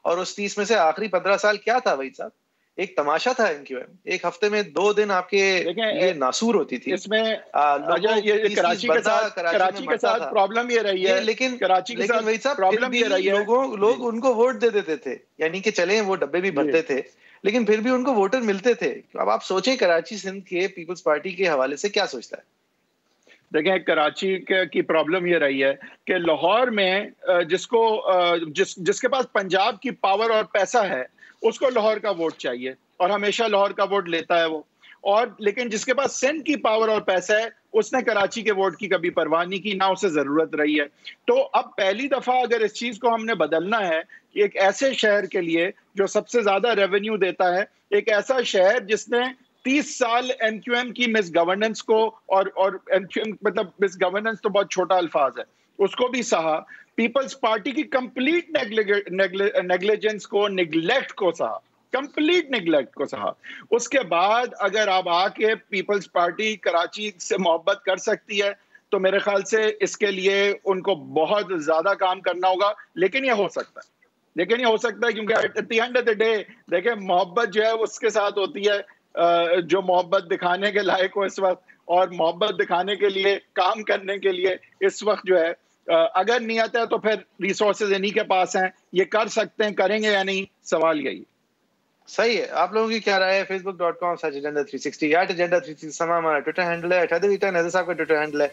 اور اس 30 میں سے آخری 15 سال کیا تھا وحید صاحب, ایک تماشا تھا ایم کیو ایم. ایک ہفتے میں 2 دن آپ کے یہ ناسور ہوتی تھی. اس میں کراچی کے ساتھ پرابلم یہ رہی ہے, لیکن کراچی کے ساتھ وحید صاحب پرابلم یہ رہی ہے لوگ ان کو ووٹ دے دیتے تھے, یعنی کہ چلیں وہ ڈبے بھی بھرتے تھے لیکن پھر بھی ان کو ووٹر ملتے تھے. اب آپ سوچیں کراچی سندھ کے پیپلز پارٹی کے حوالے سے کیا سوچتا ہے. دیکھیں کراچی کی پرابلم یہ رہی ہے کہ لاہور میں جس کے پاس پنجاب کی پاور اور پیسہ ہے اس کو لاہور کا ووٹ چاہیے, اور ہمیشہ لاہور کا ووٹ لیتا ہے وہ, اور لیکن جس کے پاس سندھ کی پاور اور پیسہ ہے اس نے کراچی کے ووٹ کی کبھی پرواہ نہیں کی, نہ اسے ضرورت رہی ہے. تو اب پہلی دفعہ اگر اس چیز کو ہم نے بدلنا ہے کہ ایک ایسے شہر کے لیے جو سب سے زیادہ ریونیو دیتا ہے, ایک ایسا شہر جس نے 30 سال ایم کیو ایم کی مس گورننس کو, اور ایم کیو ایم مطلب مس گورننس تو بہت چھوٹا الفاظ ہے, اس کو بھی سہا, پیپلز پارٹی کی کمپلیٹ نیگلیجنس کو, نیگلیکٹ کو سہا, کمپلیٹ نیگلیکٹ کو سہا. اس کے بعد اگر آپ آ کے پیپلز پارٹی کراچی سے محبت کر سکتی ہے تو میرے خیال سے اس کے لیے ان کو بہت زیادہ کام کرنا ہوگا, لیکن یہ ہو سکتا ہے, کیونکہ at the end of the day دیکھیں محبت جو ہے اس کے ساتھ ہوتی ہے جو محبت دکھانے کے لائق ہو اس وقت, اور محبت دکھانے کے لیے کام کرنے کے لیے اس وقت جو ہے اگر نیت ہے تو پھر ریسورسز انہی کے پاس ہیں, یہ کر سکتے ہیں, کریں گے یا نہیں, سوال یہی. صحیح ہے. آپ لوگوں کی کیا رائے ہے؟ facebook.com/agenda360 @agenda360 سما ہمارا ٹویٹر ہینڈل ہے, نظر صاحب کا ٹویٹر ہینڈل ہے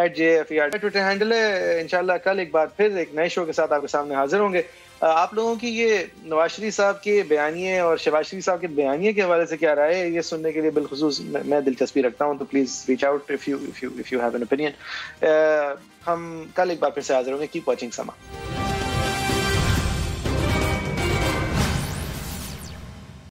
@jfer ٹویٹر ہینڈل ہے. انشاءاللہ کل ایک بار پھر ایک نئے شو کے ساتھ آپ کے سامنے حاضر ہوں گے. آپ لوگوں کی یہ نواز شریف صاحب کے بیانیے اور شہباز شریف صاحب کے بیانیے کے حوالے سے کیا رائے ہے, یہ سننے کے لیے بالخصوص میں دلچسپی رکھتا ہوں, تو please reach out if you have an opinion. ہم کل ایک بار پھر سے حاضر ہوں گے. کیپ واچنگ سما.